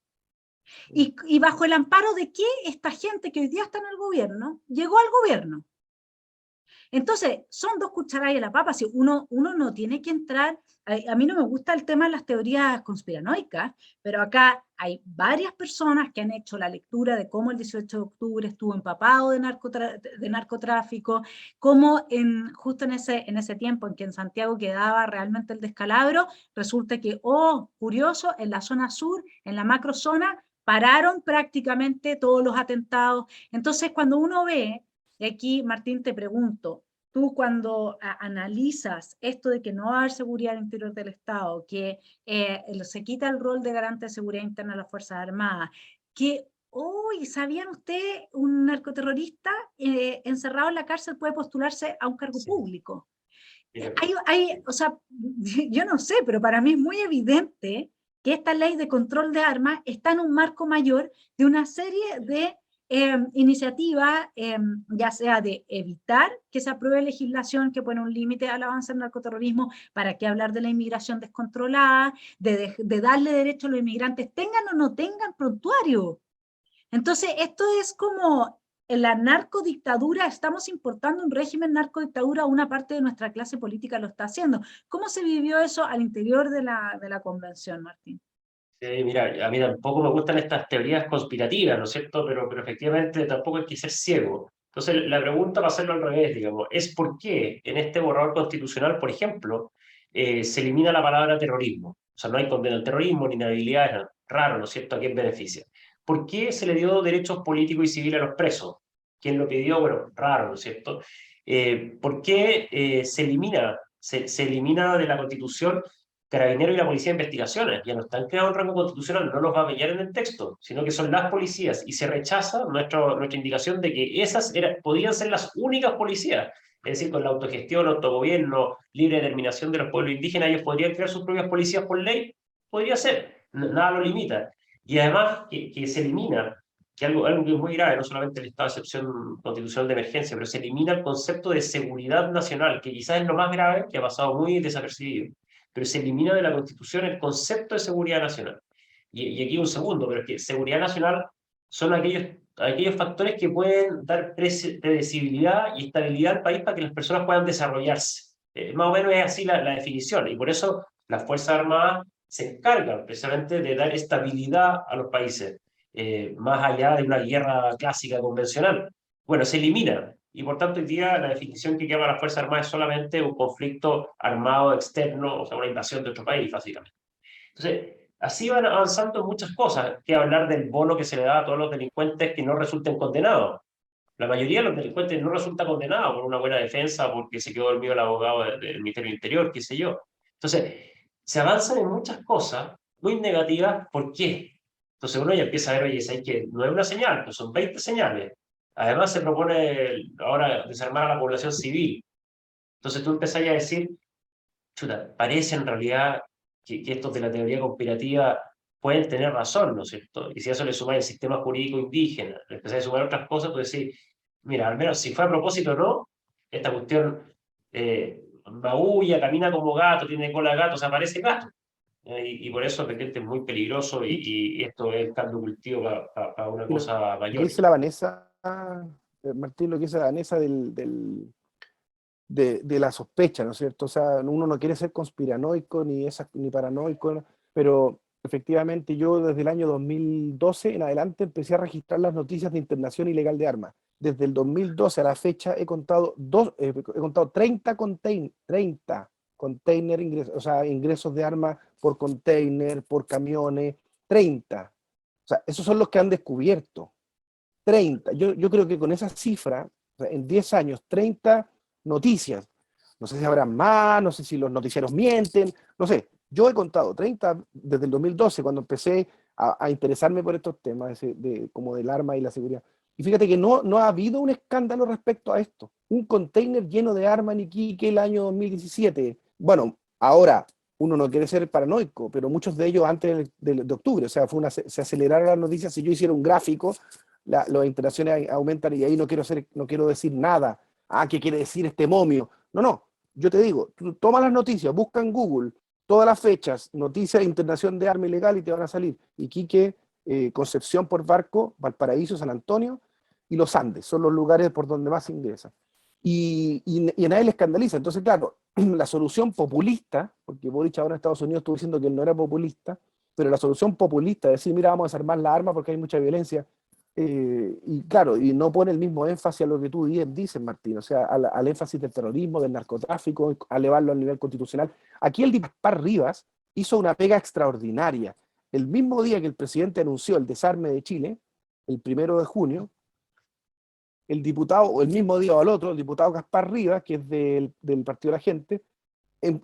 Y bajo el amparo de qué esta gente que hoy día está en el gobierno llegó al gobierno. Entonces, son dos cucharadas de la papa. Si uno no tiene que entrar, a mí no me gusta el tema de las teorías conspiranoicas, pero acá hay varias personas que han hecho la lectura de cómo el 18 de octubre estuvo empapado de narcotráfico, cómo justo en ese tiempo en que en Santiago quedaba realmente el descalabro, resulta que, curioso, en la zona sur, en la macrozona, pararon prácticamente todos los atentados. Entonces, cuando uno ve, y aquí, Martín, te pregunto, tú cuando analizas esto de que no va a haber seguridad al interior del Estado, que se quita el rol de garante de seguridad interna a las Fuerzas Armadas, que hoy, ¿sabían ustedes? Un narcoterrorista encerrado en la cárcel puede postularse a un cargo público. O sea, yo no sé, pero para mí es muy evidente que esta ley de control de armas está en un marco mayor de una serie de iniciativa, ya sea de evitar que se apruebe legislación que pone un límite al avance del narcoterrorismo, para qué hablar de la inmigración descontrolada, de darle derecho a los inmigrantes, tengan o no tengan prontuario. Entonces, esto es como en la narcodictadura, estamos importando un régimen narcodictadura, una parte de nuestra clase política lo está haciendo. ¿Cómo se vivió eso al interior de la convención, Martín? Mira, a mí tampoco me gustan estas teorías conspirativas, ¿no es cierto? Pero efectivamente tampoco hay que ser ciego. Entonces, la pregunta, para hacerlo al revés, digamos, es por qué en este borrador constitucional, por ejemplo, se elimina la palabra terrorismo. O sea, no hay condena al terrorismo ni inhabilidad, es raro, ¿no es cierto? ¿A quién beneficia? ¿Por qué se le dio derechos políticos y civiles a los presos? ¿Quién lo pidió? Bueno, raro, ¿no es cierto? ¿Por qué se elimina de la Constitución Carabineros y la Policía de Investigaciones? Ya no están creados en rango constitucional, no los va a pillar en el texto, sino que son las policías, y se rechaza nuestra indicación de que esas podían ser las únicas policías. Es decir, con la autogestión, autogobierno, libre determinación de los pueblos indígenas, ellos podrían crear sus propias policías por ley, podría ser, nada lo limita. Y además que se elimina, que algo que es muy grave, no solamente el estado de excepción constitucional de emergencia, pero se elimina el concepto de seguridad nacional, que quizás es lo más grave, que ha pasado muy desapercibido, pero se elimina de la Constitución el concepto de seguridad nacional. Y aquí un segundo, pero es que seguridad nacional son aquellos factores que pueden dar predecibilidad y estabilidad al país para que las personas puedan desarrollarse. Más o menos es así la definición, y por eso las Fuerzas Armadas se encargan precisamente de dar estabilidad a los países, más allá de una guerra clásica convencional. Bueno, se elimina, y por tanto hoy día la definición que llama las Fuerzas Armadas es solamente un conflicto armado externo, o sea, una invasión de otro país, básicamente. Entonces, así van avanzando muchas cosas, que hablar del bono que se le da a todos los delincuentes que no resulten condenados. La mayoría de los delincuentes no resulta condenado por una buena defensa, porque se quedó dormido el abogado del Ministerio del Interior, qué sé yo. Entonces, se avanzan en muchas cosas muy negativas. ¿Por qué? Entonces uno ya empieza a ver, oye, ¿sabes que no es una señal? Pues son 20 señales. Además se propone ahora desarmar a la población civil. Entonces tú empezás a decir, chuta, parece en realidad que estos de la teoría conspirativa pueden tener razón, ¿no es cierto? Y si a eso le sumáis el sistema jurídico indígena, le empezáis a sumar otras cosas, pues decís, mira, al menos si fue a propósito o no, esta cuestión maulla, camina como gato, tiene cola de gato, o sea, parece gato. Y por eso realmente es muy peligroso y esto es el caldo cultivo para una Y lo cosa que mayor. dice la Vanessa, Martín, lo que dice la Vanessa de la sospecha, ¿no es cierto? O sea, uno no quiere ser conspiranoico ni paranoico, ¿no? Pero efectivamente yo desde el año 2012 en adelante empecé a registrar las noticias de internación ilegal de armas. Desde el 2012 a la fecha he contado 30 container ingresos, o sea, ingresos de armas por container, por camiones, 30. O sea, esos son los que han descubierto. 30. Yo creo que con esa cifra, o sea, en 10 años, 30 noticias. No sé si habrán más, no sé si los noticieros mienten, no sé. Yo he contado 30 desde el 2012, cuando empecé a interesarme por estos temas como del arma y la seguridad. Y fíjate que no ha habido un escándalo respecto a esto. Un container lleno de armas en Iquique el año 2017. Bueno, ahora uno no quiere ser paranoico, pero muchos de ellos antes de octubre, o sea, se aceleraron las noticias. Si yo hiciera un gráfico, las interacciones aumentan y ahí no quiero decir nada. Ah, ¿qué quiere decir este momio? No, yo te digo, tú toma las noticias, busca en Google todas las fechas, noticias de internación de arma ilegal y te van a salir Iquique, Concepción por barco, Valparaíso, San Antonio y los Andes, son los lugares por donde más se ingresa. Y a nadie le escandaliza. Entonces, claro, la solución populista, porque Boric ahora en Estados Unidos estuvo diciendo que él no era populista, pero la solución populista de decir, mira, vamos a desarmar la arma porque hay mucha violencia, y claro, y no pone el mismo énfasis a lo que tú dices, Martín, o sea, al énfasis del terrorismo, del narcotráfico, a elevarlo al nivel constitucional. Aquí el Dispar Rivas hizo una pega extraordinaria. El mismo día que el presidente anunció el desarme de Chile, el 1 de junio, el diputado, o el mismo día o al otro, el diputado Gaspar Rivas, que es del Partido de la Gente,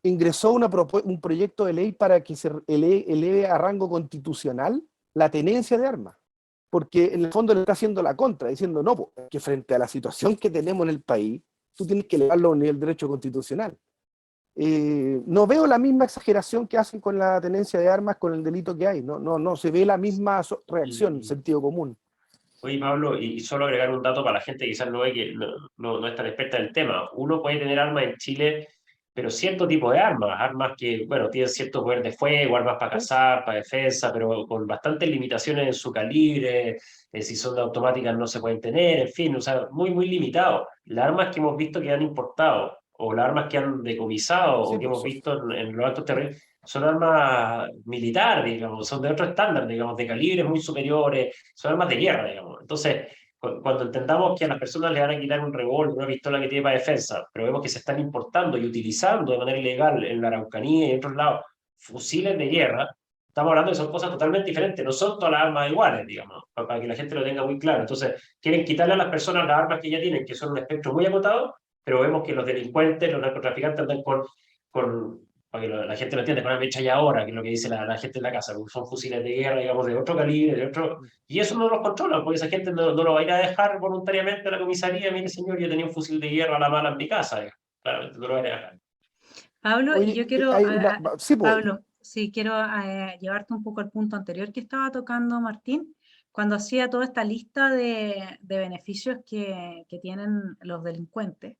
ingresó un proyecto de ley para que se eleve a rango constitucional la tenencia de armas, porque en el fondo le está haciendo la contra, diciendo, no, pues, que frente a la situación que tenemos en el país, tú tienes que elevarlo a un nivel de derecho constitucional. No veo la misma exageración que hacen con la tenencia de armas, con el delito que hay, no se ve la misma reacción, sentido común. Oye, Pablo, y solo agregar un dato para la gente que quizás no ve que no es tan experta en el tema. Uno puede tener armas en Chile, pero cierto tipo de armas que, bueno, tienen cierto poder de fuego, armas para cazar, para defensa, pero con bastantes limitaciones en su calibre, si son de automáticas no se pueden tener, en fin, o sea, muy, muy limitado. Las armas que hemos visto que han importado, o las armas que han decomisado, Sí, o que hemos pues, visto en los altos terrenos, son armas militares, digamos, son de otro estándar, digamos, de calibres muy superiores, son armas de guerra, digamos. Entonces, cuando entendamos que a las personas le van a quitar un revólver, una pistola que tiene para defensa, pero vemos que se están importando y utilizando de manera ilegal en la Araucanía y en otros lados fusiles de guerra, estamos hablando de son cosas totalmente diferentes, no son todas las armas iguales, digamos, para que la gente lo tenga muy claro. Entonces, quieren quitarle a las personas las armas que ya tienen, que son un espectro muy acotado, pero vemos que los delincuentes, los narcotraficantes andan con para que la gente lo entienda, con una mecha y ahora, que es lo que dice la gente en la casa, porque son fusiles de guerra, digamos, de otro calibre, de otro... Y eso no los controla, porque esa gente no lo va a ir a dejar voluntariamente a la comisaría, mire señor, yo tenía un fusil de guerra a la mala en mi casa, digamos. Claramente no lo va a ir a dejar. Pablo, y yo oye, quiero, hay sí, pues, Pablo, sí, quiero llevarte un poco al punto anterior que estaba tocando Martín, cuando hacía toda esta lista de beneficios que tienen los delincuentes.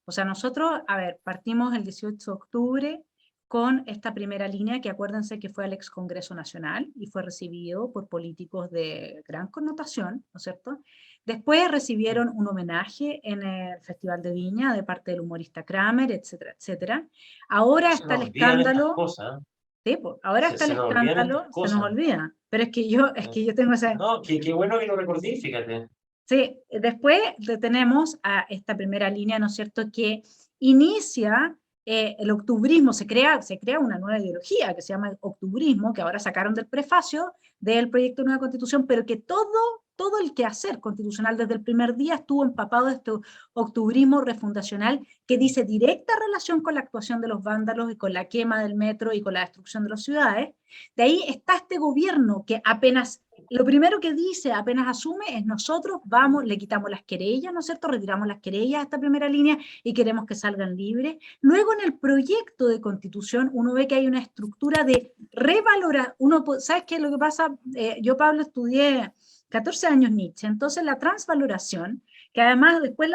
O sea, nosotros, a ver, partimos el 18 de octubre con esta primera línea que acuérdense que fue al ex Congreso Nacional y fue recibido por políticos de gran connotación, ¿no es cierto? Después recibieron un homenaje en el Festival de Viña de parte del humorista Kramer, etcétera, etcétera. Ahora Se está el nos olvidan estas escándalo, cosas, sí, pues, ahora está el se nos olvidan estas escándalo, se nos cosas. olvida, pero es que yo tengo esa... No, qué bueno que lo recordé, fíjate. Sí, después tenemos a esta primera línea, ¿no es cierto?, que inicia el octubrismo, se crea una nueva ideología que se llama octubrismo, que ahora sacaron del prefacio del proyecto de nueva constitución, pero que todo el quehacer constitucional desde el primer día estuvo empapado de este octubrismo refundacional que dice directa relación con la actuación de los vándalos y con la quema del metro y con la destrucción de las ciudades. De ahí está este gobierno que apenas, lo primero que dice, apenas asume, es nosotros vamos, le quitamos las querellas, ¿no es cierto? Retiramos las querellas a esta primera línea y queremos que salgan libres. Luego en el proyecto de constitución uno ve que hay una estructura de revalorar, ¿sabes qué es lo que pasa? Yo, Pablo, estudié 14 años Nietzsche, entonces la transvaloración, que además después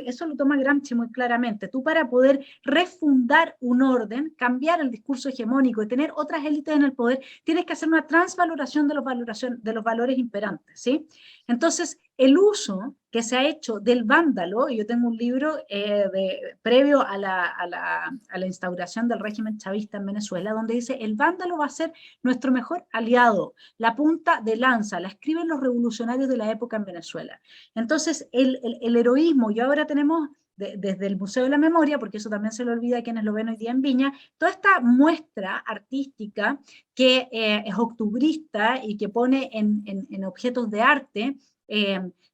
eso lo toma Gramsci muy claramente, tú para poder refundar un orden, cambiar el discurso hegemónico y tener otras élites en el poder, tienes que hacer una transvaloración de los valores imperantes, ¿sí? Entonces, el uso que se ha hecho del vándalo, y yo tengo un libro previo a la instauración del régimen chavista en Venezuela, donde dice, el vándalo va a ser nuestro mejor aliado, la punta de lanza, la escriben los revolucionarios de la época en Venezuela. Entonces, el heroísmo, y ahora tenemos desde el Museo de la Memoria, porque eso también se le olvida a quienes lo ven hoy día en Viña, toda esta muestra artística que es octubrista y que pone en objetos de arte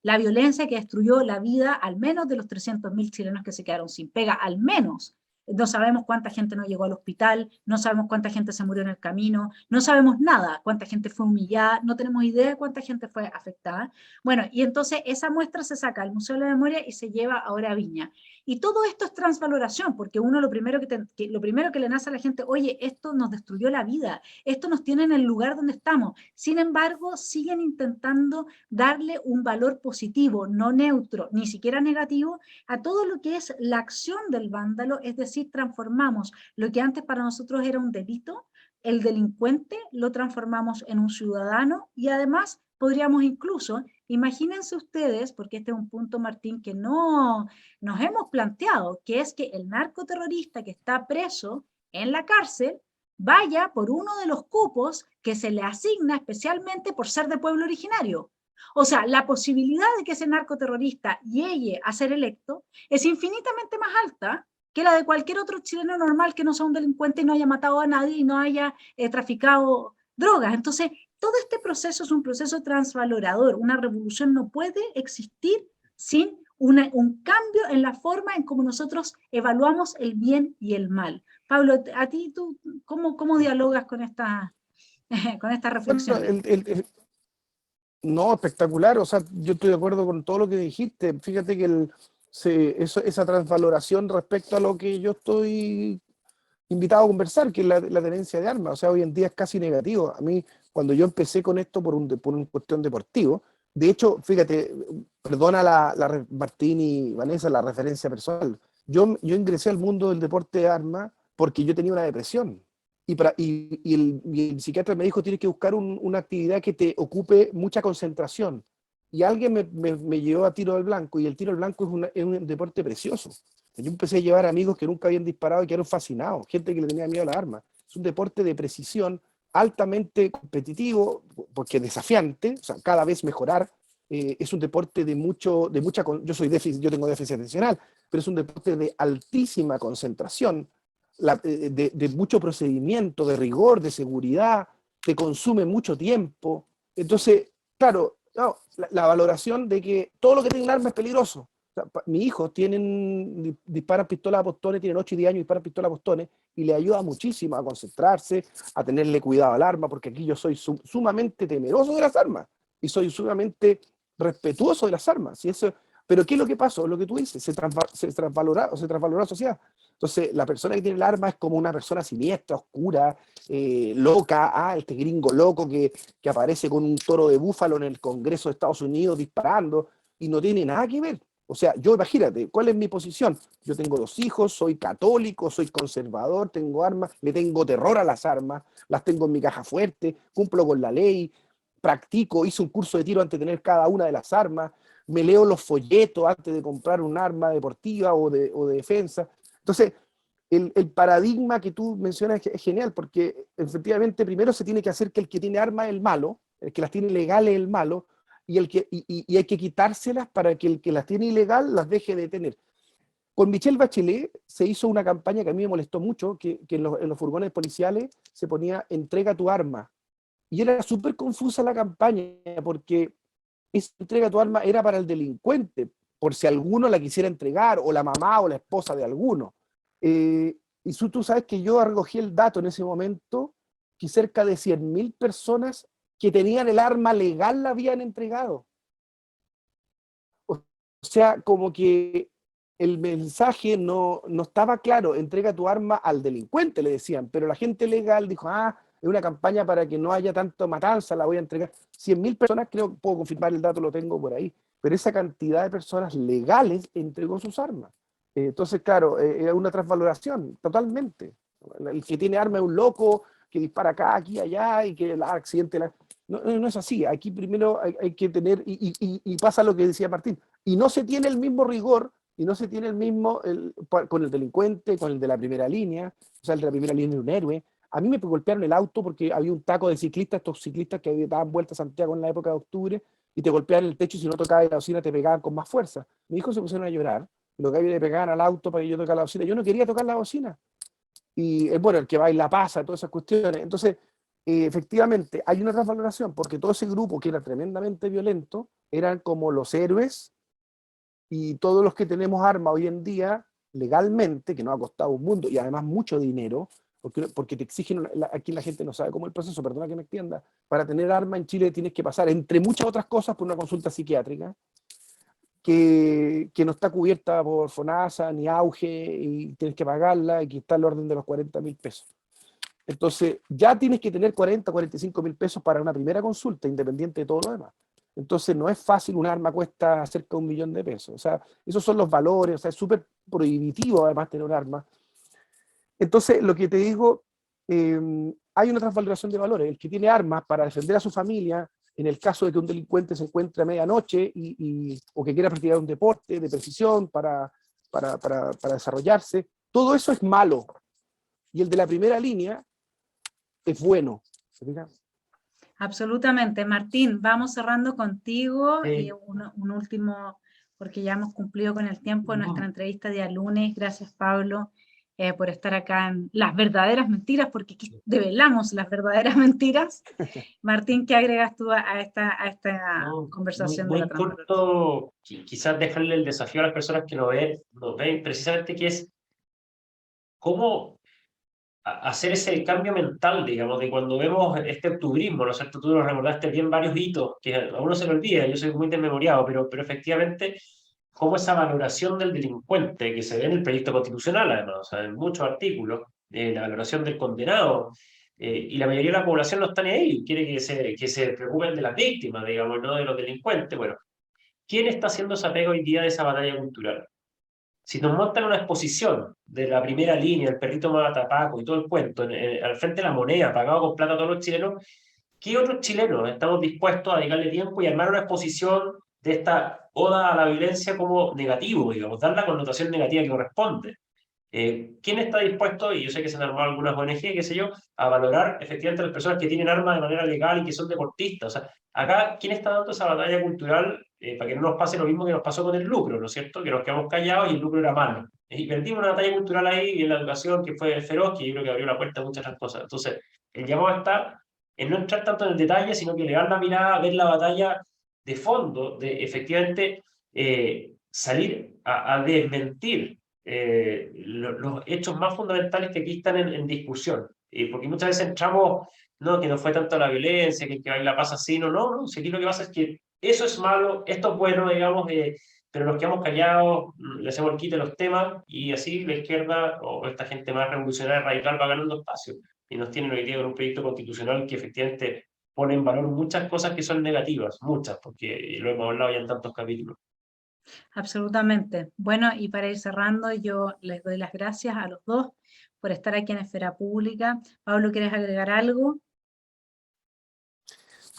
la violencia que destruyó la vida al menos de los 300.000 chilenos que se quedaron sin pega, al menos. No sabemos cuánta gente no llegó al hospital, no sabemos cuánta gente se murió en el camino, no sabemos nada, cuánta gente fue humillada, no tenemos idea de cuánta gente fue afectada. Bueno, y entonces esa muestra se saca al Museo de la Memoria y se lleva ahora a Viña. Y todo esto es transvaloración, porque uno lo primero que le nace a la gente, oye, esto nos destruyó la vida, esto nos tiene en el lugar donde estamos. Sin embargo, siguen intentando darle un valor positivo, no neutro, ni siquiera negativo, a todo lo que es la acción del vándalo, es decir, transformamos lo que antes para nosotros era un delito, el delincuente lo transformamos en un ciudadano y además podríamos incluso, imagínense ustedes, porque este es un punto, Martín, que no nos hemos planteado, que es que el narcoterrorista que está preso en la cárcel vaya por uno de los cupos que se le asigna especialmente por ser de pueblo originario. O sea, la posibilidad de que ese narcoterrorista llegue a ser electo es infinitamente más alta que la de cualquier otro chileno normal que no sea un delincuente y no haya matado a nadie y no haya traficado drogas. Entonces, todo este proceso es un proceso transvalorador. Una revolución no puede existir sin un cambio en la forma en cómo nosotros evaluamos el bien y el mal. Pablo, a ti, ¿cómo dialogas con esta reflexión? Bueno, no, espectacular, o sea, yo estoy de acuerdo con todo lo que dijiste. Fíjate que esa transvaloración respecto a lo que yo estoy invitado a conversar, que es la tenencia de armas, o sea, hoy en día es casi negativo. A mí, cuando yo empecé con esto por una cuestión deportivo, de hecho, fíjate, perdona Martín y Vanessa la referencia personal, yo ingresé al mundo del deporte de armas porque yo tenía una depresión. Y el psiquiatra me dijo, tienes que buscar una actividad que te ocupe mucha concentración. Y alguien me llevó a tiro al blanco, y el tiro al blanco es un deporte precioso. Yo empecé a llevar amigos que nunca habían disparado y que eran fascinados, gente que le tenía miedo a las armas. Es un deporte de precisión, altamente competitivo, porque es desafiante, o sea, cada vez mejorar. Es un deporte yo tengo déficit atencional, pero es un deporte de altísima concentración, de mucho procedimiento, de rigor, de seguridad, te consume mucho tiempo. Entonces, claro, no, la valoración de que todo lo que tiene un arma es peligroso. O sea, mis hijos disparan pistolas a postones, tienen 8 y 10 años y disparan pistolas a postones, y le ayuda muchísimo a concentrarse, a tenerle cuidado al arma, porque aquí yo soy sumamente temeroso de las armas y soy sumamente respetuoso de las armas. Pero ¿qué es lo que pasó? Lo que tú dices, se transvalora la sociedad. Entonces, la persona que tiene el arma es como una persona siniestra, oscura, loca, este gringo loco que aparece con un toro de búfalo en el Congreso de Estados Unidos disparando, y no tiene nada que ver. O sea, yo imagínate, ¿cuál es mi posición? Yo tengo 2 hijos, soy católico, soy conservador, tengo armas, le tengo terror a las armas, las tengo en mi caja fuerte, cumplo con la ley, practico, hice un curso de tiro antes de tener cada una de las armas, me leo los folletos antes de comprar un arma deportiva o de defensa. Entonces, el paradigma que tú mencionas es genial, porque efectivamente primero se tiene que hacer que el que tiene armas es el malo, el que las tiene legales es el malo, y hay que quitárselas para que el que las tiene ilegal las deje de tener. Con Michelle Bachelet se hizo una campaña que a mí me molestó mucho, que en los furgones policiales se ponía entrega tu arma. Y era súper confusa la campaña, porque esa entrega tu arma era para el delincuente, por si alguno la quisiera entregar, o la mamá o la esposa de alguno. Y tú sabes que yo recogí el dato en ese momento, que cerca de 100.000 personas que tenían el arma legal la habían entregado. O sea, como que el mensaje no estaba claro, entrega tu arma al delincuente, le decían, pero la gente legal dijo, es una campaña para que no haya tanto matanza, la voy a entregar. 100.000 personas, creo, puedo confirmar el dato, lo tengo por ahí, pero esa cantidad de personas legales entregó sus armas. Entonces, claro, es una transvaloración, totalmente. El que tiene arma es un loco, que dispara acá, aquí, allá, y que el accidente... No es así, aquí primero hay que tener, y pasa lo que decía Martín, y no se tiene el mismo rigor, y no se tiene el mismo con el delincuente, con el de la primera línea, o sea, el de la primera línea es un héroe. A mí me golpearon el auto porque había un taco de ciclistas, estos ciclistas que daban vuelta a Santiago en la época de octubre, y te golpeaban el techo y si no tocabas la bocina te pegaban con más fuerza. Mis hijos se pusieron a llorar, los gallos le pegaban al auto para que yo tocara la bocina. Yo no quería tocar la bocina. Y bueno, el que baila pasa, todas esas cuestiones. Entonces, efectivamente, hay una transvaloración, porque todo ese grupo que era tremendamente violento, eran como los héroes, y todos los que tenemos armas hoy en día, legalmente, que nos ha costado un mundo, y además mucho dinero, porque te exigen, aquí la gente no sabe cómo es el proceso, perdona que me extienda, para tener arma en Chile tienes que pasar, entre muchas otras cosas, por una consulta psiquiátrica, que no está cubierta por FONASA ni AUGE, y tienes que pagarla, y que está en el orden de los 40.000 pesos. Entonces, ya tienes que tener 45.000 pesos para una primera consulta, independiente de todo lo demás. Entonces, no es fácil, un arma cuesta cerca de 1.000.000 de pesos. O sea, esos son los valores, o sea, es súper prohibitivo además tener un arma. Entonces, lo que te digo, hay una transvaloración de valores. El que tiene armas para defender a su familia, en el caso de que un delincuente se encuentre a medianoche o que quiera practicar un deporte de precisión para desarrollarse, todo eso es malo. Y el de la primera línea es bueno. ¿Se fijan? Absolutamente. Martín, vamos cerrando contigo Sí. un último, porque ya hemos cumplido con el tiempo de nuestra entrevista de lunes. Gracias, Pablo, por estar acá en Las Verdaderas Mentiras, porque aquí develamos las verdaderas mentiras. Martín, ¿qué agregas tú a esta conversación Muy de la transparencia? corto, quizás dejarle el desafío a las personas que nos ven precisamente, que es cómo hacer ese cambio mental, digamos, de cuando vemos este octubrismo, ¿no es cierto? Tú nos recordaste bien varios hitos que a uno se le olvida, yo soy muy desmemoriado, pero efectivamente, cómo esa valoración del delincuente que se ve en el proyecto constitucional, además, o sea, en muchos artículos, la valoración del condenado, y la mayoría de la población no está ni ahí, quiere que se preocupen de las víctimas, digamos, no de los delincuentes. Bueno, ¿quién está haciendo ese apego hoy día de esa batalla cultural? Si nos montan una exposición de la primera línea, el perrito mata Paco y todo el cuento, al frente de la moneda, pagado con plata a todos los chilenos, ¿qué otros chilenos estamos dispuestos a dedicarle tiempo y armar una exposición de esta oda a la violencia como negativo, digamos, dar la connotación negativa que corresponde? ¿Quién está dispuesto, y yo sé que se han armado algunas ONG, qué sé yo, a valorar efectivamente a las personas que tienen armas de manera legal y que son deportistas? O sea, acá, ¿quién está dando esa batalla cultural para que no nos pase lo mismo que nos pasó con el lucro, ¿no es cierto? Que nos quedamos callados y el lucro era malo. Y perdimos una batalla cultural ahí en la educación que fue feroz, que yo creo que abrió la puerta a muchas otras cosas. Entonces, el llamado está en no entrar tanto en el detalle, sino que elevar la mirada, ver la batalla de fondo, de efectivamente salir a desmentir los hechos más fundamentales que aquí están en discusión. Porque muchas veces entramos, no, que no fue tanto la violencia, que la pasa así, no, si aquí lo que pasa es que eso es malo, esto es bueno, digamos, pero nos quedamos callados, le hacemos el quite a los temas, y así la izquierda o esta gente más revolucionaria, radical, va ganando espacio. Y nos tienen hoy día con un proyecto constitucional que efectivamente pone en valor muchas cosas que son negativas, muchas, porque lo hemos hablado ya en tantos capítulos. Absolutamente. Bueno, y para ir cerrando, yo les doy las gracias a los dos por estar aquí en Esfera Pública. Pablo, ¿quieres agregar algo?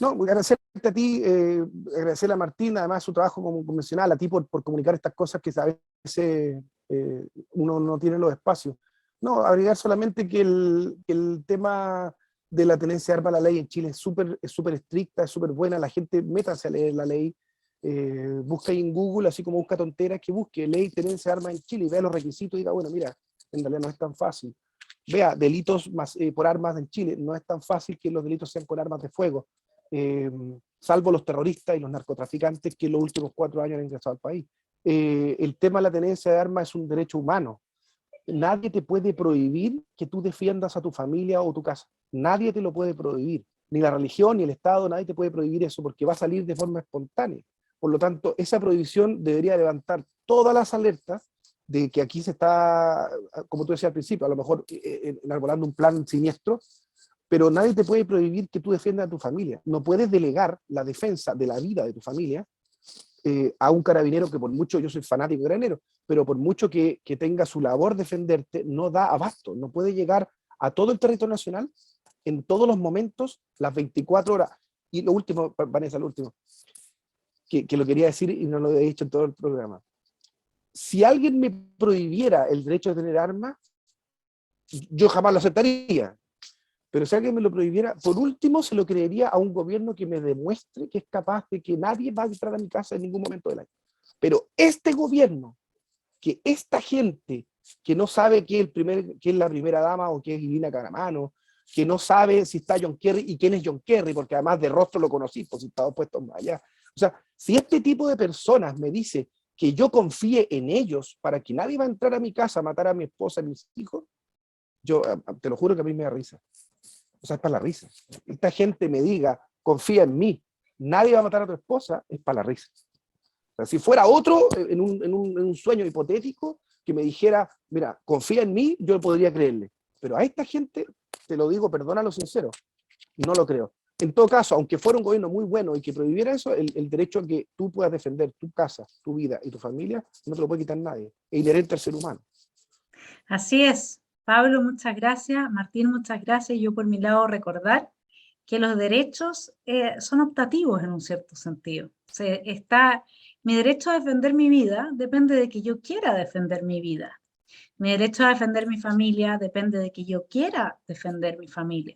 No, agradecerte a ti, agradecerle a Martín, además su trabajo como convencional, a ti por comunicar estas cosas que a veces uno no tiene los espacios. No, agregar solamente que el tema de la tenencia de armas a la ley en Chile es súper estricta, es súper buena, la gente métase a leer la ley, busca ahí en Google, así como busca tonteras, que busque ley tenencia de armas en Chile y vea los requisitos y diga, bueno, mira, en realidad no es tan fácil. Vea, delitos por armas en Chile, no es tan fácil que los delitos sean con armas de fuego, salvo los terroristas y los narcotraficantes que en los últimos 4 años han ingresado al país. El tema de la tenencia de armas es un derecho humano. Nadie te puede prohibir que tú defiendas a tu familia o tu casa. Nadie te lo puede prohibir. Ni la religión, ni el Estado, nadie te puede prohibir eso, porque va a salir de forma espontánea. Por lo tanto, esa prohibición debería levantar todas las alertas de que aquí se está, como tú decías al principio, a lo mejor enarbolando un plan siniestro, pero nadie te puede prohibir que tú defiendas a tu familia. No puedes delegar la defensa de la vida de tu familia a un carabinero que, por mucho, yo soy fanático de carabineros, pero por mucho que tenga su labor defenderte, no da abasto, no puede llegar a todo el territorio nacional en todos los momentos, las 24 horas. Y lo último, Vanessa, lo último, que lo quería decir y no lo he dicho en todo el programa. Si alguien me prohibiera el derecho de tener armas, yo jamás lo aceptaría. Pero si alguien me lo prohibiera, por último se lo creería a un gobierno que me demuestre que es capaz de que nadie va a entrar a mi casa en ningún momento del año. Pero este gobierno, que esta gente que no sabe quién es la primera dama o quién es Irina Caramano, que no sabe si está John Kerry y quién es John Kerry, porque además de rostro lo conocí, pues si estaba puesto allá. O sea, si este tipo de personas me dice que yo confíe en ellos para que nadie va a entrar a mi casa a matar a mi esposa y mis hijos, yo te lo juro que a mí me da risa. O sea, es para la risa. Esta gente me diga, confía en mí, nadie va a matar a tu esposa, es para la risa. O sea, si fuera otro, en un sueño hipotético, que me dijera, mira, confía en mí, yo podría creerle. Pero a esta gente, te lo digo, perdona lo sincero, no lo creo. En todo caso, aunque fuera un gobierno muy bueno y que prohibiera eso, el derecho a que tú puedas defender tu casa, tu vida y tu familia, no te lo puede quitar nadie. Es inherente al ser humano. Así es. Pablo, muchas gracias. Martín, muchas gracias. Yo por mi lado recordar que los derechos son optativos en un cierto sentido. Mi derecho a defender mi vida depende de que yo quiera defender mi vida. Mi derecho a defender mi familia depende de que yo quiera defender mi familia.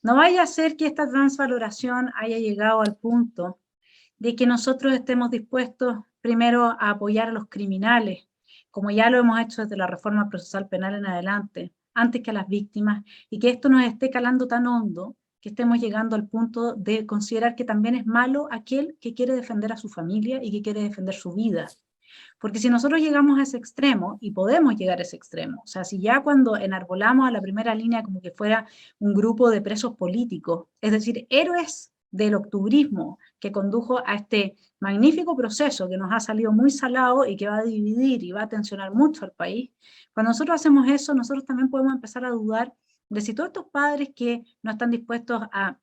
No vaya a ser que esta transvaloración haya llegado al punto de que nosotros estemos dispuestos primero a apoyar a los criminales, como ya lo hemos hecho desde la reforma procesal penal en adelante, antes que a las víctimas, y que esto nos esté calando tan hondo que estemos llegando al punto de considerar que también es malo aquel que quiere defender a su familia y que quiere defender su vida. Porque si nosotros llegamos a ese extremo, y podemos llegar a ese extremo, o sea, si ya cuando enarbolamos a la primera línea como que fuera un grupo de presos políticos, es decir, héroes del octubrismo que condujo a este magnífico proceso que nos ha salido muy salado y que va a dividir y va a tensionar mucho al país, cuando nosotros hacemos eso, nosotros también podemos empezar a dudar de si todos estos padres que no están dispuestos a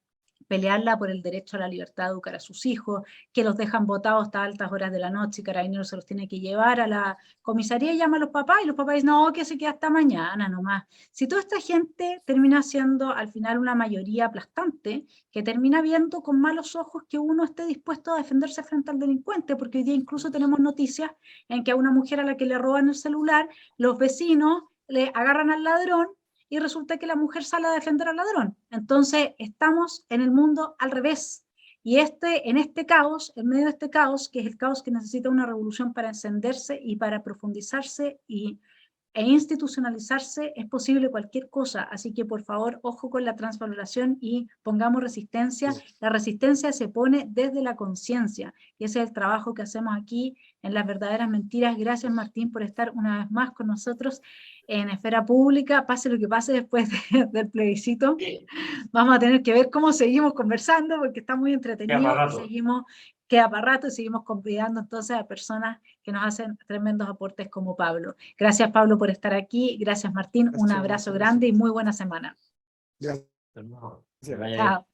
pelearla por el derecho a la libertad de educar a sus hijos, que los dejan botados hasta altas horas de la noche y Carabineros se los tiene que llevar a la comisaría y llama a los papás y los papás dicen, no, que se queda hasta mañana nomás. Si toda esta gente termina siendo al final una mayoría aplastante, que termina viendo con malos ojos que uno esté dispuesto a defenderse frente al delincuente, porque hoy día incluso tenemos noticias en que a una mujer a la que le roban el celular, los vecinos le agarran al ladrón y resulta que la mujer sale a defender al ladrón. Entonces, estamos en el mundo al revés. Y en este caos, en medio de este caos, que es el caos que necesita una revolución para encenderse y para profundizarse e institucionalizarse, es posible cualquier cosa. Así que, por favor, ojo con la transvaloración y pongamos resistencia. La resistencia se pone desde la conciencia. Y ese es el trabajo que hacemos aquí en Las Verdaderas Mentiras. Gracias, Martín, por estar una vez más con nosotros en Esfera Pública. Pase lo que pase después del plebiscito. Vamos a tener que ver cómo seguimos conversando, porque está muy entretenido. Queda para rato y seguimos convidando entonces a personas que nos hacen tremendos aportes como Pablo. Gracias, Pablo, por estar aquí. Gracias, Martín. Un abrazo grande y muy buena semana. Gracias. Chao.